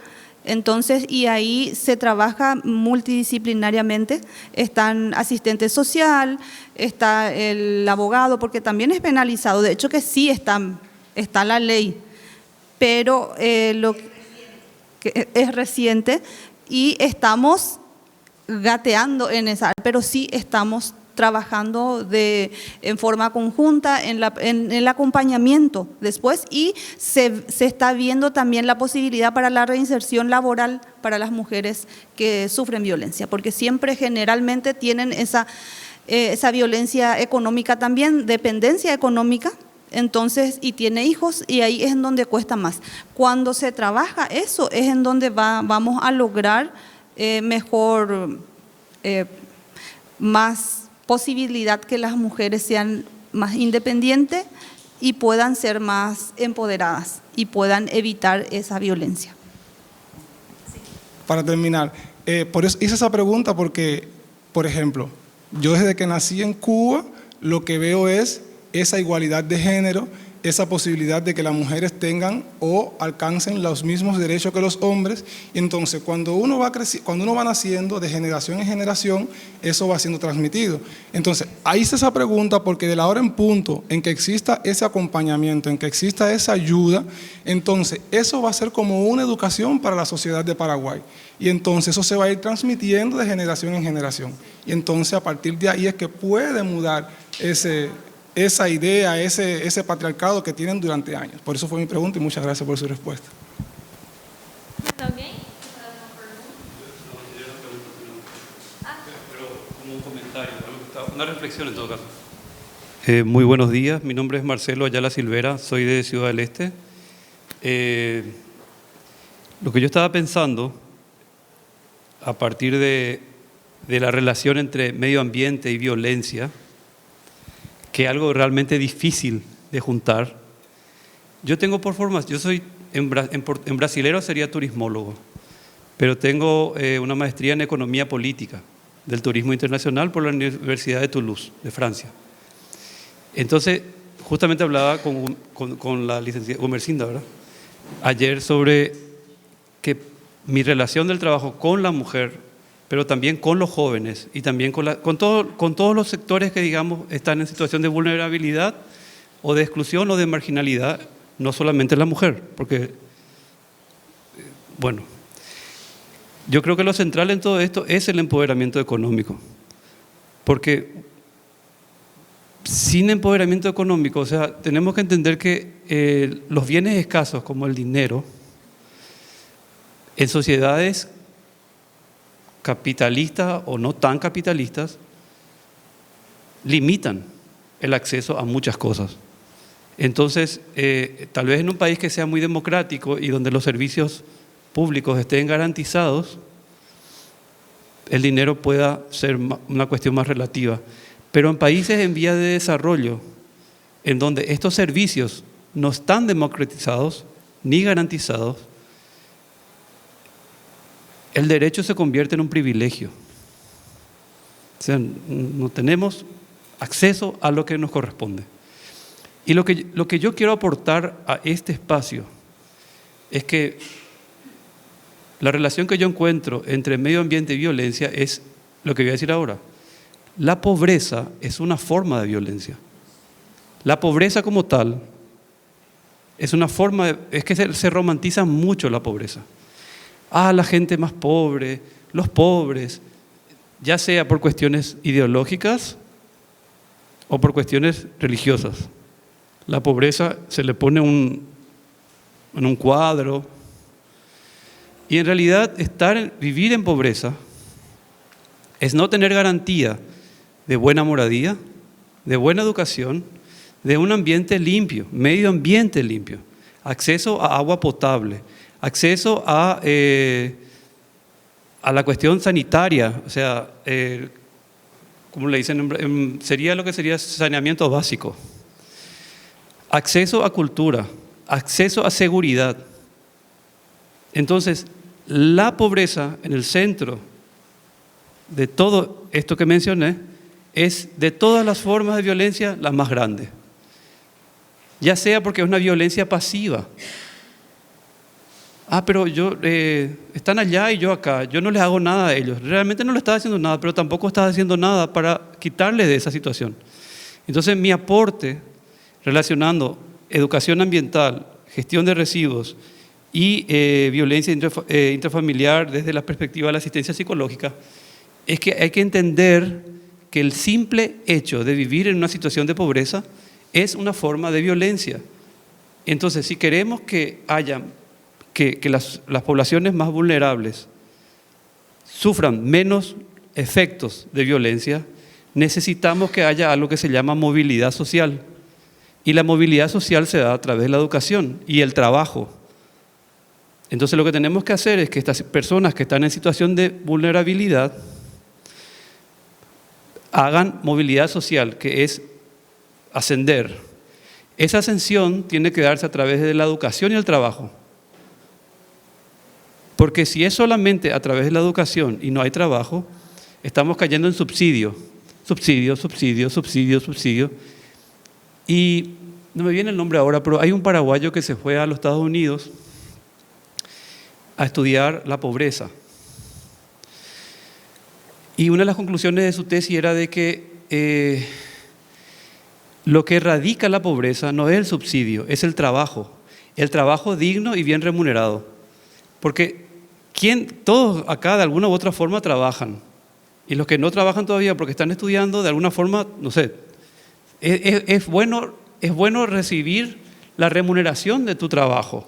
[SPEAKER 3] Entonces, y ahí se trabaja multidisciplinariamente. Están asistente social, está el abogado, porque también es penalizado. De hecho que sí está la ley, pero lo que es reciente y estamos gateando en esa, pero sí estamos trabajando en forma conjunta en el acompañamiento después, y se está viendo también la posibilidad para la reinserción laboral para las mujeres que sufren violencia, porque siempre generalmente tienen esa violencia económica también, dependencia económica. Entonces, y tiene hijos, y ahí es en donde cuesta más. Cuando se trabaja eso, es en donde vamos a lograr mejor, más posibilidad que las mujeres sean más independientes y puedan ser más empoderadas y puedan evitar esa violencia.
[SPEAKER 7] Para terminar, por eso hice esa pregunta porque, por ejemplo, yo desde que nací en Cuba, lo que veo es esa igualdad de género, esa posibilidad de que las mujeres tengan o alcancen los mismos derechos que los hombres. Y entonces, cuando uno va naciendo de generación en generación, eso va siendo transmitido. Entonces, ahí hice esa pregunta porque de la hora en punto en que exista ese acompañamiento, en que exista esa ayuda, entonces eso va a ser como una educación para la sociedad de Paraguay. Y entonces eso se va a ir transmitiendo de generación en generación. Y entonces, a partir de ahí es que puede mudar esa idea, ese patriarcado que tienen durante años. Por eso fue mi pregunta y muchas gracias por su respuesta.
[SPEAKER 8] ¿Alguien? Pero como un comentario, una reflexión en todo caso. Muy buenos días, mi nombre es Marcelo Ayala Silvera, soy de Ciudad del Este. Lo que yo estaba pensando, a partir de la relación entre medio ambiente y violencia, que es algo realmente difícil de juntar. Yo tengo por formación, yo soy, en brasilero sería turismólogo, pero tengo una maestría en economía política del turismo internacional por la Universidad de Toulouse, de Francia. Entonces, justamente hablaba con la licenciada Gumersinda, ¿verdad?, ayer sobre que mi relación del trabajo con la mujer, pero también con los jóvenes y también con todos los sectores que, digamos, están en situación de vulnerabilidad o de exclusión o de marginalidad, no solamente la mujer, porque, bueno, yo creo que lo central en todo esto es el empoderamiento económico, porque sin empoderamiento económico, o sea, tenemos que entender que los bienes escasos como el dinero, en sociedades capitalistas o no tan capitalistas, limitan el acceso a muchas cosas. Entonces, tal vez en un país que sea muy democrático y donde los servicios públicos estén garantizados, el dinero pueda ser una cuestión más relativa. Pero en países en vía de desarrollo, en donde estos servicios no están democratizados ni garantizados, el derecho se convierte en un privilegio. O sea, no tenemos acceso a lo que nos corresponde. Y lo que yo quiero aportar a este espacio es que la relación que yo encuentro entre medio ambiente y violencia es lo que voy a decir ahora. La pobreza es una forma de violencia. La pobreza como tal Es una forma, es que se romantiza mucho la pobreza. La gente más pobre, los pobres, ya sea por cuestiones ideológicas o por cuestiones religiosas. La pobreza se le pone en un cuadro, y en realidad vivir en pobreza es no tener garantía de buena moradía, de buena educación, de un ambiente limpio, medio ambiente limpio, acceso a agua potable, acceso a la cuestión sanitaria, o sea, como le dicen, sería lo que sería saneamiento básico, acceso a cultura, acceso a seguridad. Entonces, la pobreza en el centro de todo esto que mencioné es de todas las formas de violencia la más grande. Ya sea porque es una violencia pasiva. Pero están allá y yo acá, yo no les hago nada a ellos. Realmente no le estás haciendo nada, pero tampoco estás haciendo nada para quitarles de esa situación. Entonces, mi aporte relacionando educación ambiental, gestión de residuos y violencia intrafamiliar desde la perspectiva de la asistencia psicológica, es que hay que entender que el simple hecho de vivir en una situación de pobreza es una forma de violencia. Entonces, si queremos que las poblaciones más vulnerables sufran menos efectos de violencia, necesitamos que haya algo que se llama movilidad social. Y la movilidad social se da a través de la educación y el trabajo. Entonces, lo que tenemos que hacer es que estas personas que están en situación de vulnerabilidad hagan movilidad social, que es ascender. Esa ascensión tiene que darse a través de la educación y el trabajo. Porque si es solamente a través de la educación y no hay trabajo, estamos cayendo en subsidio. Y no me viene el nombre ahora, pero hay un paraguayo que se fue a los Estados Unidos a estudiar la pobreza. Y una de las conclusiones de su tesis era de que lo que erradica la pobreza no es el subsidio, es el trabajo digno y bien remunerado. Porque todos acá de alguna u otra forma trabajan. Y los que no trabajan todavía porque están estudiando, de alguna forma, no sé, es bueno recibir la remuneración de tu trabajo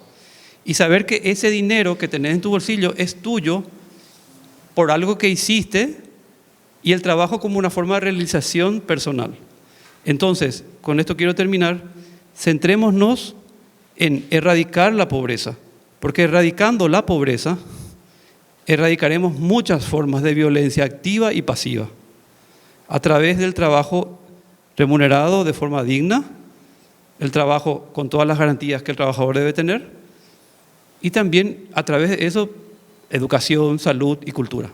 [SPEAKER 8] y saber que ese dinero que tenés en tu bolsillo es tuyo por algo que hiciste, y el trabajo como una forma de realización personal. Entonces, con esto quiero terminar, centrémonos en erradicar la pobreza, porque erradicando la pobreza, erradicaremos muchas formas de violencia activa y pasiva, a través del trabajo remunerado de forma digna, el trabajo con todas las garantías que el trabajador debe tener, y también a través de eso, educación, salud y cultura.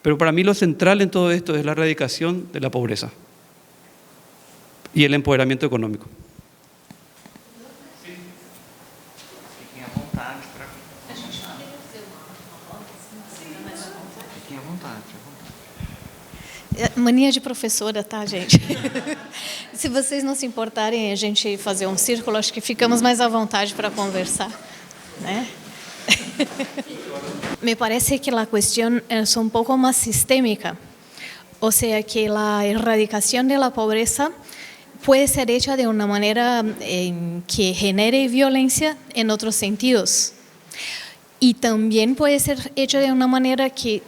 [SPEAKER 8] Pero para mí lo central en todo esto es la erradicación de la pobreza y el empoderamiento económico.
[SPEAKER 6] Fiquem à vontade para... Fiquem à vontade.
[SPEAKER 1] Mania de professora, tá, gente? Se vocês não se importarem, a gente fazer um círculo, acho que ficamos mais à vontade para conversar, né? Me parece que la cuestión es un poco más sistémica, o sea que la erradicación de la pobreza puede ser hecha de una manera que genere violencia en otros sentidos, y también puede ser hecha de una manera que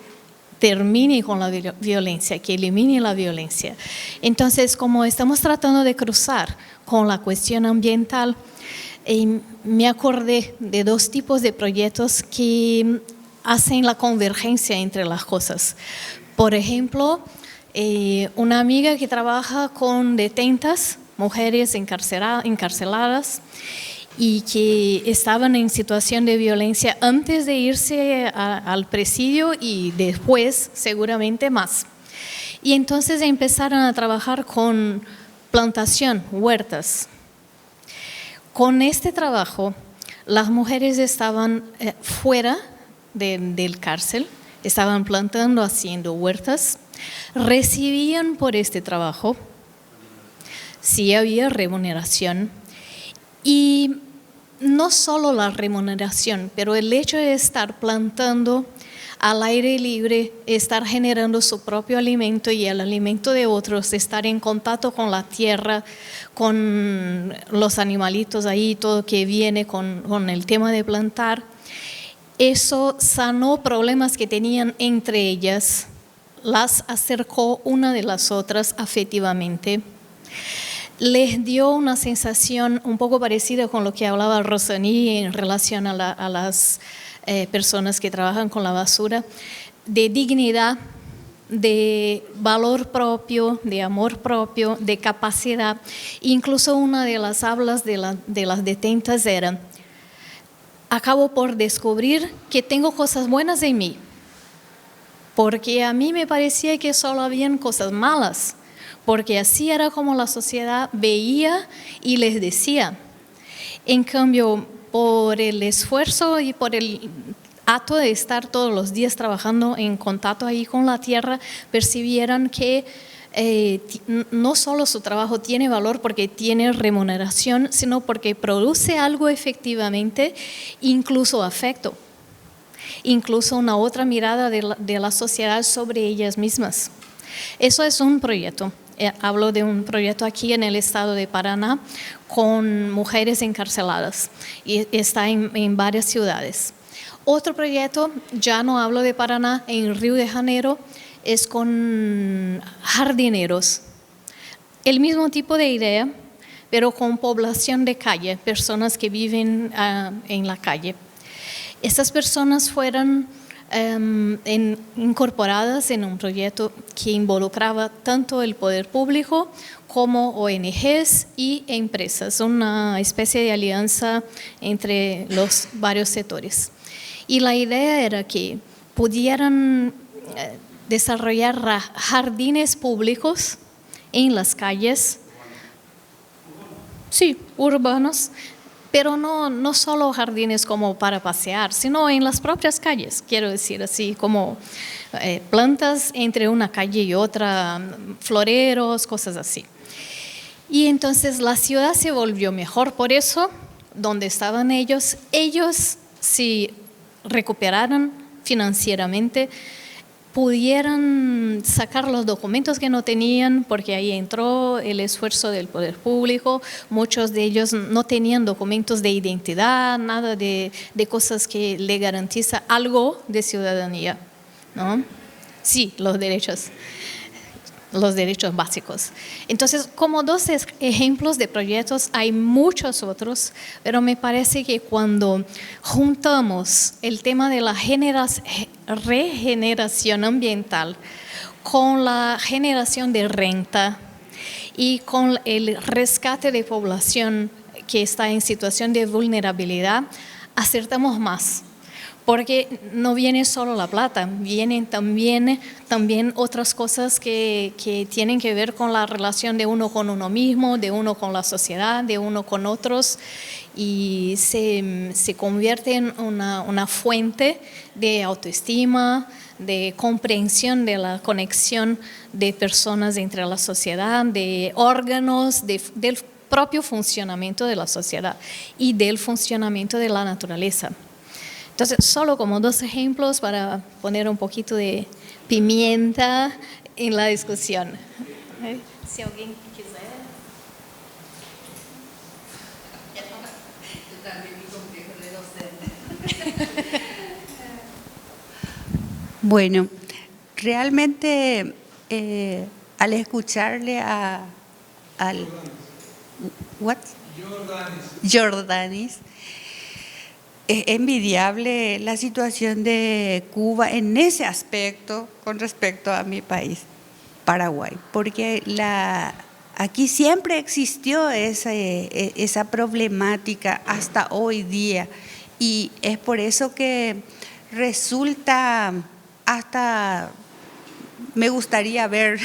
[SPEAKER 1] termine con la violencia, que elimine la violencia. Entonces, como estamos tratando de cruzar con la cuestión ambiental, me acordé de dos tipos de proyectos que hacen la convergencia entre las cosas. Por ejemplo, una amiga que trabaja con detentas, mujeres encarceladas, y que estaban en situación de violencia antes de irse al presidio y después seguramente más. Y entonces empezaron a trabajar con plantación, huertas. Con este trabajo, las mujeres estaban fuera del cárcel, estaban plantando, haciendo huertas, recibían por este trabajo, sí había remuneración, y no solo la remuneración, pero el hecho de estar plantando al aire libre, estar generando su propio alimento y el alimento de otros, estar en contacto con la tierra, con los animalitos ahí, todo que viene con el tema de plantar, eso sanó problemas que tenían entre ellas, las acercó una de las otras afectivamente. Les dio una sensación un poco parecida con lo que hablaba Rosani en relación a las personas que trabajan con la basura, de dignidad, de valor propio, de amor propio, de capacidad. Incluso una de las hablas de las detentas era: acabo por descubrir que tengo cosas buenas en mí, porque a mí me parecía que solo habían cosas malas, porque así era como la sociedad veía y les decía. En cambio, por el esfuerzo y por el acto de estar todos los días trabajando en contacto ahí con la tierra, percibieran que no solo su trabajo tiene valor porque tiene remuneración, sino porque produce algo efectivamente, incluso afecto, incluso una otra mirada de la sociedad sobre ellas mismas. Eso es un proyecto. Hablo de un proyecto aquí en el estado de Paraná con mujeres encarceladas y está en varias ciudades. Otro proyecto, ya no hablo de Paraná, en Río de Janeiro, es con jardineros. El mismo tipo de idea, pero con población de calle, personas que viven en la calle. Estas personas fueron incorporadas en un proyecto que involucraba tanto el poder público como ONGs y empresas, una especie de alianza entre los varios sectores. Y la idea era que pudieran desarrollar jardines públicos en las calles, sí, urbanos, pero no solo jardines como para pasear, sino en las propias calles, quiero decir así, como plantas entre una calle y otra, floreros, cosas así. Y entonces la ciudad se volvió mejor por eso, donde estaban ellos si recuperaran financieramente, pudieran sacar los documentos que no tenían, porque ahí entró el esfuerzo del poder público. Muchos de ellos no tenían documentos de identidad, nada de cosas que le garantiza algo de ciudadanía, ¿no? Sí, los derechos básicos. Entonces, como dos ejemplos de proyectos, hay muchos otros, pero me parece que cuando juntamos el tema de la regeneración ambiental con la generación de renta y con el rescate de población que está en situación de vulnerabilidad, acertamos más. Porque no viene solo la plata, vienen también otras cosas que tienen que ver con la relación de uno con uno mismo, de uno con la sociedad, de uno con otros, y se convierte en una fuente de autoestima, de comprensión de la conexión de personas entre la sociedad, de órganos, del propio funcionamiento de la sociedad y del funcionamiento de la naturaleza. Entonces, solo como dos ejemplos para poner un poquito de pimienta en la discusión. Si alguien quiser.
[SPEAKER 9] Yo también mi complejo de docente.
[SPEAKER 4] Bueno, realmente al escucharle al Jordanis, es envidiable la situación de Cuba en ese aspecto con respecto a mi país, Paraguay, porque aquí siempre existió esa problemática hasta hoy día, y es por eso que resulta hasta me gustaría ver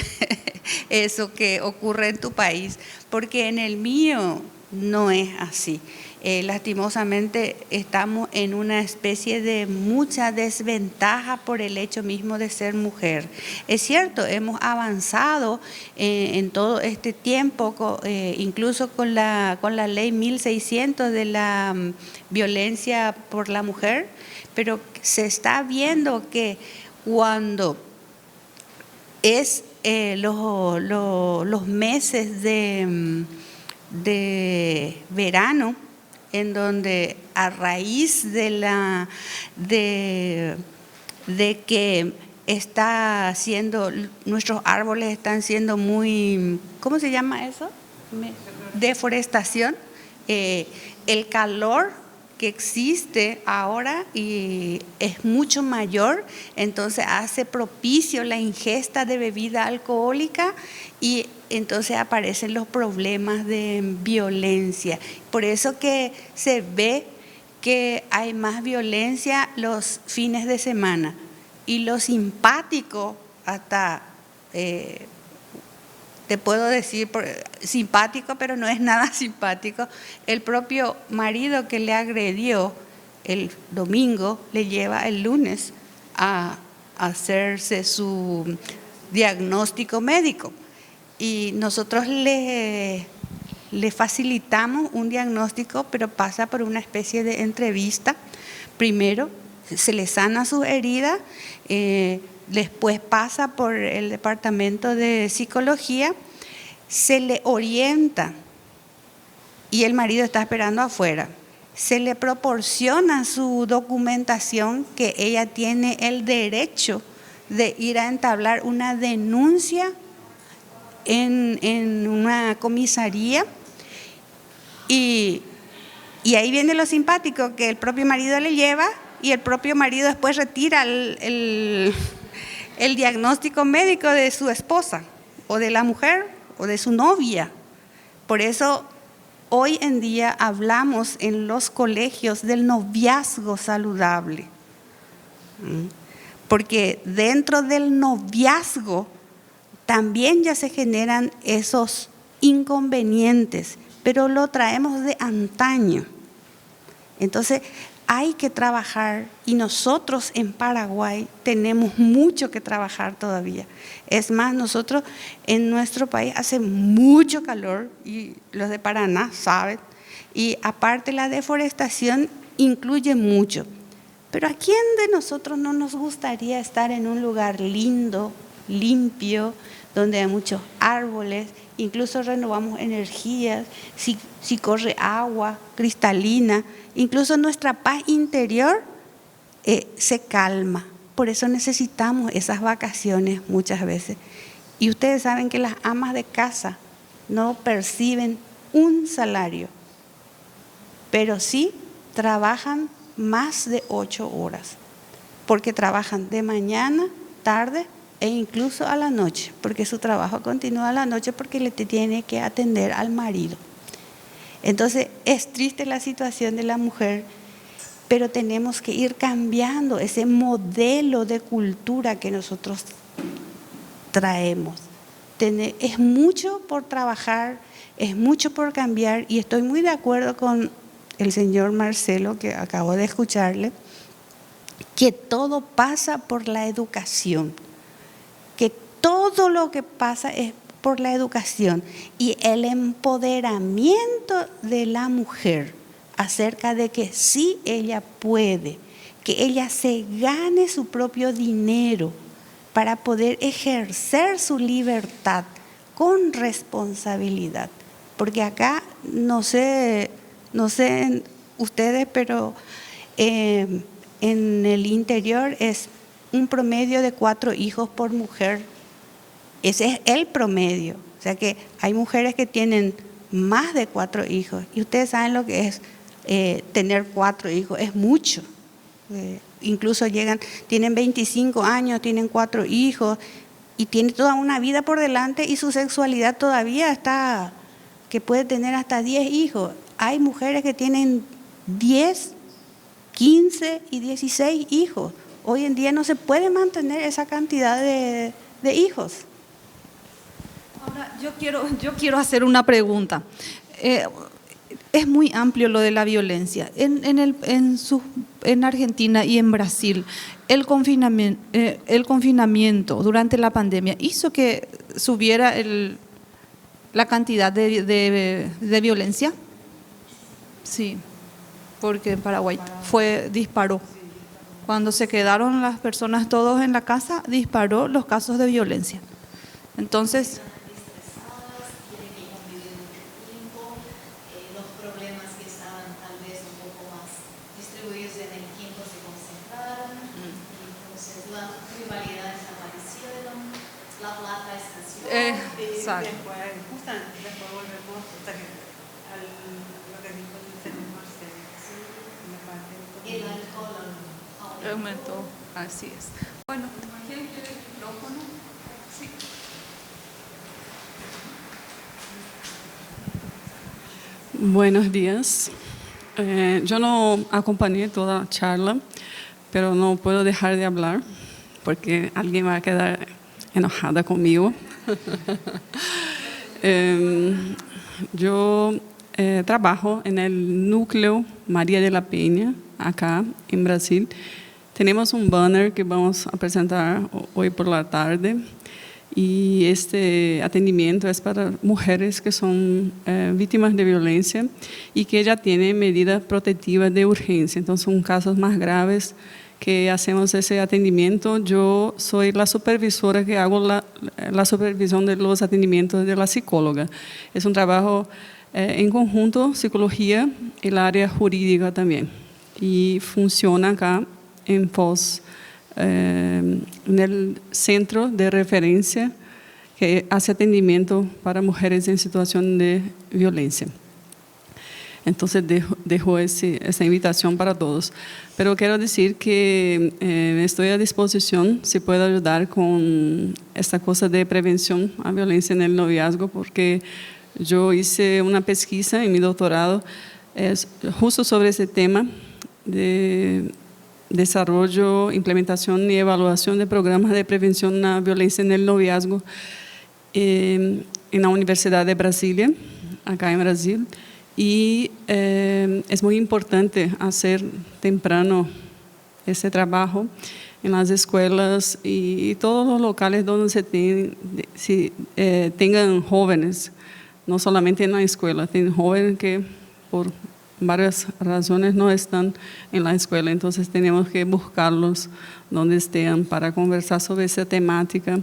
[SPEAKER 4] eso que ocurre en tu país, porque en el mío no es así. Lastimosamente estamos en una especie de mucha desventaja por el hecho mismo de ser mujer. Es cierto, hemos avanzado en todo este tiempo, incluso con la ley 1600 de la violencia por la mujer, pero se está viendo que cuando es los meses de verano, en donde a raíz de que nuestros árboles están siendo muy, ¿cómo se llama eso? Deforestación. El calor que existe ahora y es mucho mayor, entonces hace propicio la ingesta de bebida alcohólica y entonces aparecen los problemas de violencia. Por eso que se ve que hay más violencia los fines de semana y lo simpático hasta... te puedo decir simpático, pero no es nada simpático. El propio marido que le agredió el domingo le lleva el lunes a hacerse su diagnóstico médico. Y nosotros le facilitamos un diagnóstico, pero pasa por una especie de entrevista. Primero se le sana su herida, después pasa por el departamento de psicología, se le orienta y el marido está esperando afuera. Se le proporciona su documentación, que ella tiene el derecho de ir a entablar una denuncia en una comisaría y ahí viene lo simpático, que el propio marido le lleva y el propio marido después retira el diagnóstico médico de su esposa o de la mujer o de su novia. Por eso hoy en día hablamos en los colegios del noviazgo saludable, porque dentro del noviazgo también ya se generan esos inconvenientes, pero lo traemos de antaño. Entonces hay que trabajar y nosotros en Paraguay tenemos mucho que trabajar todavía. Es más, nosotros en nuestro país hace mucho calor y los de Paraná saben, y aparte la deforestación incluye mucho. Pero ¿a quién de nosotros no nos gustaría estar en un lugar lindo, limpio, donde hay muchos árboles, incluso renovamos energías, si corre agua cristalina, incluso nuestra paz interior se calma? Por eso necesitamos esas vacaciones muchas veces. Y ustedes saben que las amas de casa no perciben un salario, pero sí trabajan más de 8 horas, porque trabajan de mañana, tarde e incluso a la noche, porque su trabajo continúa a la noche porque le tiene que atender al marido. Entonces es triste la situación de la mujer, pero tenemos que ir cambiando ese modelo de cultura que nosotros traemos. Es mucho por trabajar, es mucho por cambiar, y estoy muy de acuerdo con el señor Marcelo, que acabo de escucharle, que todo pasa por la educación, que todo lo que pasa es por la educación y el empoderamiento de la mujer acerca de que sí ella puede, que ella se gane su propio dinero para poder ejercer su libertad con responsabilidad. Porque acá, no sé ustedes, pero en el interior es un promedio de 4 hijos por mujer. Ese es el promedio. O sea que hay mujeres que tienen más de 4 hijos. Y ustedes saben lo que es tener 4 hijos. Es mucho. Incluso tienen 25 años, tienen 4 hijos y tienen toda una vida por delante, y su sexualidad todavía está, que puede tener hasta 10 hijos. Hay mujeres que tienen 10, 15 y 16 hijos. Hoy en día no se puede mantener esa cantidad de hijos.
[SPEAKER 3] Ahora, yo quiero hacer una pregunta. es muy amplio lo de la violencia. En Argentina y en Brasil, el confinamiento durante la pandemia hizo que subiera la cantidad de violencia. Sí, porque en Paraguay disparó. Cuando se quedaron las personas todos en la casa, disparó los casos de violencia. Entonces,
[SPEAKER 1] los problemas que estaban tal vez un poco más distribuidos en el tiempo se concentraron, entonces las rivalidades aparecieron, la plata escaseó.
[SPEAKER 3] exacto.
[SPEAKER 4] Después volvemos a lo que dijo el señor Marcelo.
[SPEAKER 1] El alcohol
[SPEAKER 3] Aumentó, así es. Bueno, ¿quién quiere el micrófono? Sí.
[SPEAKER 10] Buenos días. Yo no acompañé toda la charla, pero no puedo dejar de hablar porque alguien va a quedar enojada conmigo. Yo trabajo en el núcleo María de la Peña, acá en Brasil. Tenemos un banner que vamos a presentar hoy por la tarde y este atendimiento es para mujeres que son víctimas de violencia y que ya tienen medidas protectivas de urgencia. Entonces, son casos más graves que hacemos ese atendimiento. Yo soy la supervisora que hago la supervisión de los atendimientos de la psicóloga. Es un trabajo en conjunto, psicología y el área jurídica también. Y funciona acá en Foz, en el centro de referencia que hace atendimiento para mujeres en situación de violencia. Entonces dejo esa invitación para todos. Pero quiero decir que estoy a disposición si puedo ayudar con esta cosa de prevención a violencia en el noviazgo, porque yo hice una pesquisa en mi doctorado justo sobre ese tema de desarrollo, implementación y evaluación de programas de prevención a violencia en el noviazgo en la Universidad de Brasilia, acá en Brasil. Y es muy importante hacer temprano ese trabajo en las escuelas y todos los locales donde tengan jóvenes, no solamente en la escuela, tienen jóvenes que por varias razones no están en la escuela, entonces tenemos que buscarlos donde estén para conversar sobre esa temática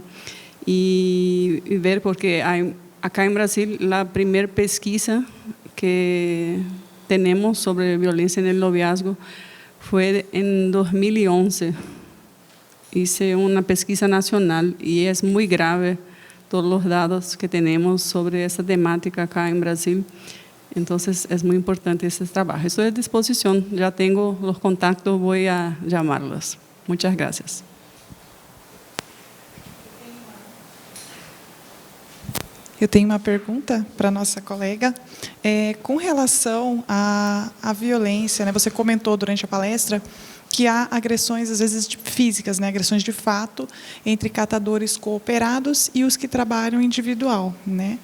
[SPEAKER 10] y ver, porque hay acá en Brasil la primera pesquisa que tenemos sobre violencia en el noviazgo fue en 2011. Hice una pesquisa nacional y es muy grave todos los datos que tenemos sobre esa temática acá en Brasil. Entonces, es muy importante ese trabajo. Estoy a disposición, ya tengo los contactos, voy a llamarlos. Muchas gracias.
[SPEAKER 11] Eu tenho uma pergunta para a nossa colega. Com relação à violência, né, você comentou durante a palestra que há agressões, às vezes, físicas, né, agressões de fato, entre catadores cooperados e os que trabalham individual, né?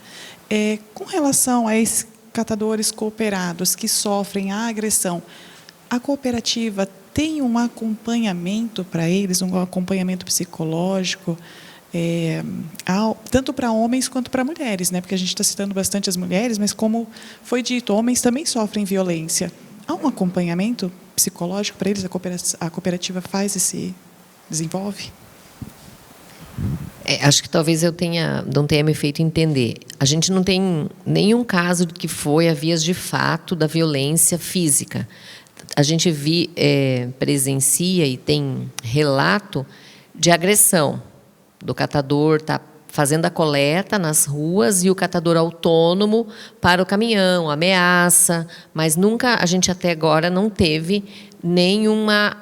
[SPEAKER 11] Com relação a esses catadores cooperados que sofrem a agressão, a cooperativa tem um acompanhamento para eles, um acompanhamento psicológico, tanto para homens quanto para mulheres, né? Porque a gente está citando bastante as mulheres, mas como foi dito, homens também sofrem violência. Há um acompanhamento psicológico para eles? A cooperativa desenvolve?
[SPEAKER 2] Acho que talvez não tenha me feito entender. A gente não tem nenhum caso que foi a vias de fato da violência física. A gente presencia e tem relato de agressão, do catador tá fazendo a coleta nas ruas e o catador autônomo para o caminhão, ameaça, mas nunca, a gente até agora não teve nenhuma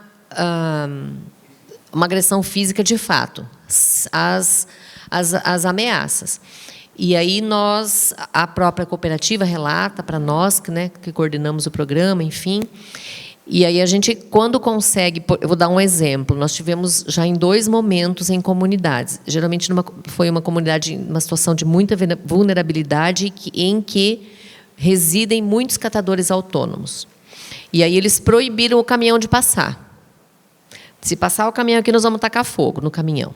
[SPEAKER 2] uma agressão física de fato, as ameaças. E aí a própria cooperativa relata para nós, que coordenamos o programa, enfim. E aí a gente, quando consegue, eu vou dar um exemplo, nós tivemos já em 2 momentos em comunidades, geralmente foi uma comunidade, uma situação de muita vulnerabilidade, em que residem muitos catadores autônomos. E aí eles proibiram o caminhão de passar. Se passar o caminhão aqui, nós vamos tacar fogo no caminhão.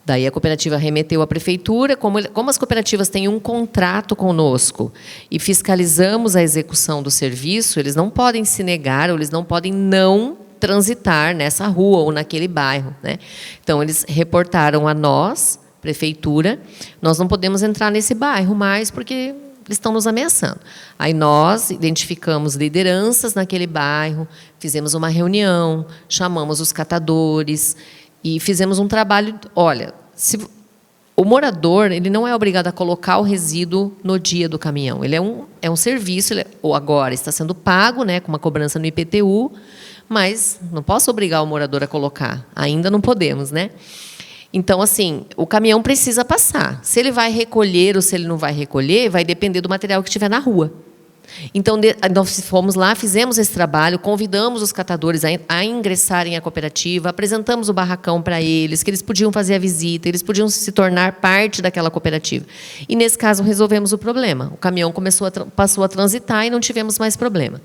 [SPEAKER 2] Daí a cooperativa remeteu à prefeitura, como as cooperativas têm um contrato conosco e fiscalizamos a execução do serviço, eles não podem se negar, ou eles não podem não transitar nessa rua ou naquele bairro, né? Então, eles reportaram a nós, prefeitura, nós não podemos entrar nesse bairro mais porque eles estão nos ameaçando. Aí nós identificamos lideranças naquele bairro, fizemos uma reunião, chamamos os catadores e fizemos um trabalho. Olha, o morador ele não é obrigado a colocar o resíduo no dia do caminhão. Ele é um serviço, ou agora está sendo pago, né, com uma cobrança no IPTU, mas não posso obrigar o morador a colocar. Ainda não podemos, né? Então, assim, o caminhão precisa passar. Se ele vai recolher ou se ele não vai recolher, vai depender do material que estiver na rua. Então, nós fomos lá, fizemos esse trabalho, convidamos os catadores a ingressarem à cooperativa, apresentamos o barracão para eles, que eles podiam fazer a visita, eles podiam se tornar parte daquela cooperativa. E, nesse caso, resolvemos o problema. O caminhão passou a transitar e não tivemos mais problema.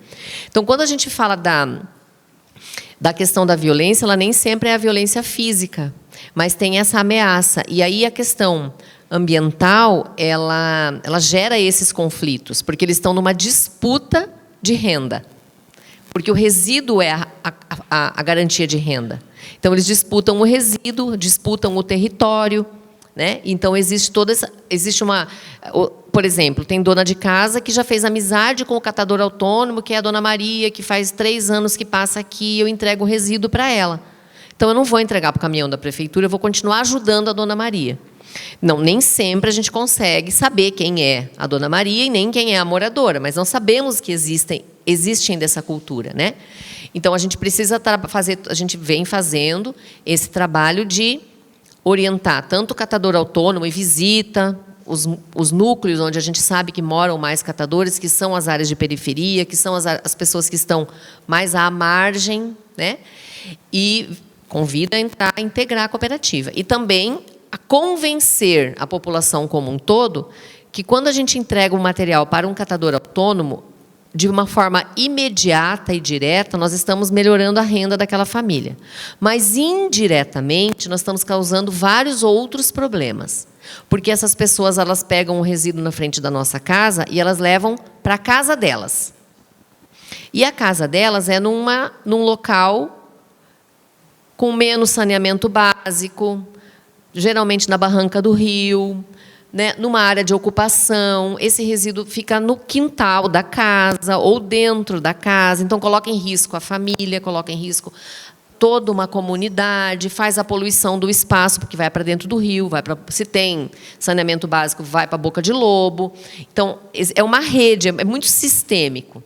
[SPEAKER 2] Então, quando a gente fala da questão da violência, ela nem sempre é a violência física, mas tem essa ameaça. E aí a questão ambiental, ela gera esses conflitos, porque eles estão numa disputa de renda. Porque o resíduo é a garantia de renda. Então, eles disputam o resíduo, disputam o território, né? Então, existe uma... Por exemplo, tem dona de casa que já fez amizade com o catador autônomo, que é a dona Maria, que faz 3 anos que passa aqui e eu entrego o resíduo para ela. Então, eu não vou entregar para o caminhão da prefeitura, eu vou continuar ajudando a dona Maria. Não, nem sempre a gente consegue saber quem é a dona Maria e nem quem é a moradora, mas nós sabemos que existe ainda essa cultura, né? Então, a gente precisa a gente vem fazendo esse trabalho de orientar tanto o catador autônomo e visita os núcleos onde a gente sabe que moram mais catadores, que são as áreas de periferia, que são as pessoas que estão mais à margem, né? E convida a integrar a cooperativa. E também a convencer a população como um todo que, quando a gente entrega o material para um catador autônomo, de uma forma imediata e direta, nós estamos melhorando a renda daquela família. Mas, indiretamente, nós estamos causando vários outros problemas. Porque essas pessoas elas pegam o resíduo na frente da nossa casa e elas levam para a casa delas. E a casa delas é num local com menos saneamento básico, geralmente na barranca do rio, né, numa área de ocupação. Esse resíduo fica no quintal da casa ou dentro da casa, então coloca em risco a família, coloca em risco toda uma comunidade, faz a poluição do espaço, porque vai para dentro do rio, se tem saneamento básico, vai para a boca de lobo. Então, é uma rede, é muito sistêmico.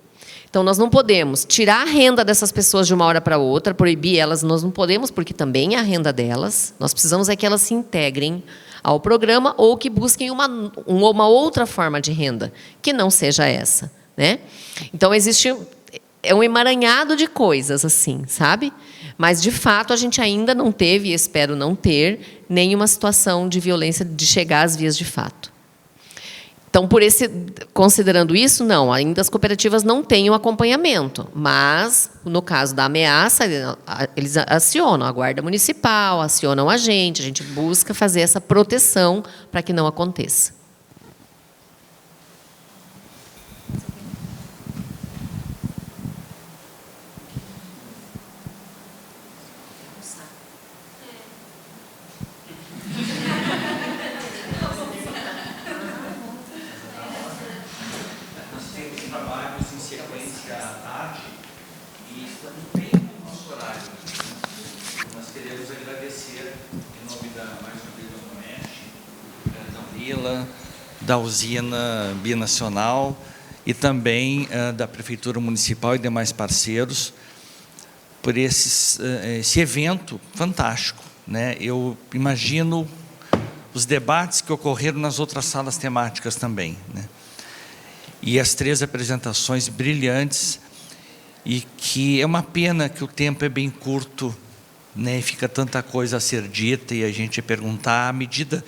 [SPEAKER 2] Então, nós não podemos tirar a renda dessas pessoas de uma hora para outra, proibir elas, nós não podemos, porque também é a renda delas. Nós precisamos é que elas se integrem ao programa ou que busquem uma outra forma de renda, que não seja essa, né? Então, é um emaranhado de coisas, assim, sabe? Mas, de fato, a gente ainda não teve, e espero não ter, nenhuma situação de violência de chegar às vias de fato. Então, considerando isso, não, ainda as cooperativas não têm o acompanhamento, mas, no caso da ameaça, eles acionam a Guarda Municipal, acionam a gente busca fazer essa proteção para que não aconteça.
[SPEAKER 6] Da usina binacional e também da Prefeitura Municipal e demais parceiros por esse evento fantástico, né? Eu imagino os debates que ocorreram nas outras salas temáticas também, né? E as 3 apresentações brilhantes, e que é uma pena que o tempo é bem curto, né? E fica tanta coisa a ser dita e a gente perguntar à medida.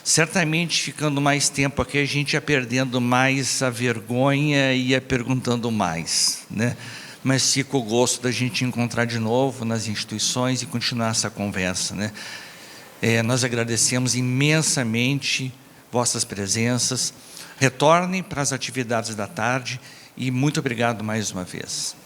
[SPEAKER 6] Certamente, ficando mais tempo aqui, a gente ia perdendo mais a vergonha e ia perguntando mais, né? Mas fica o gosto da gente encontrar de novo nas instituições e continuar essa conversa, né? Nós agradecemos imensamente vossas presenças. Retornem para as atividades da tarde e muito obrigado mais uma vez.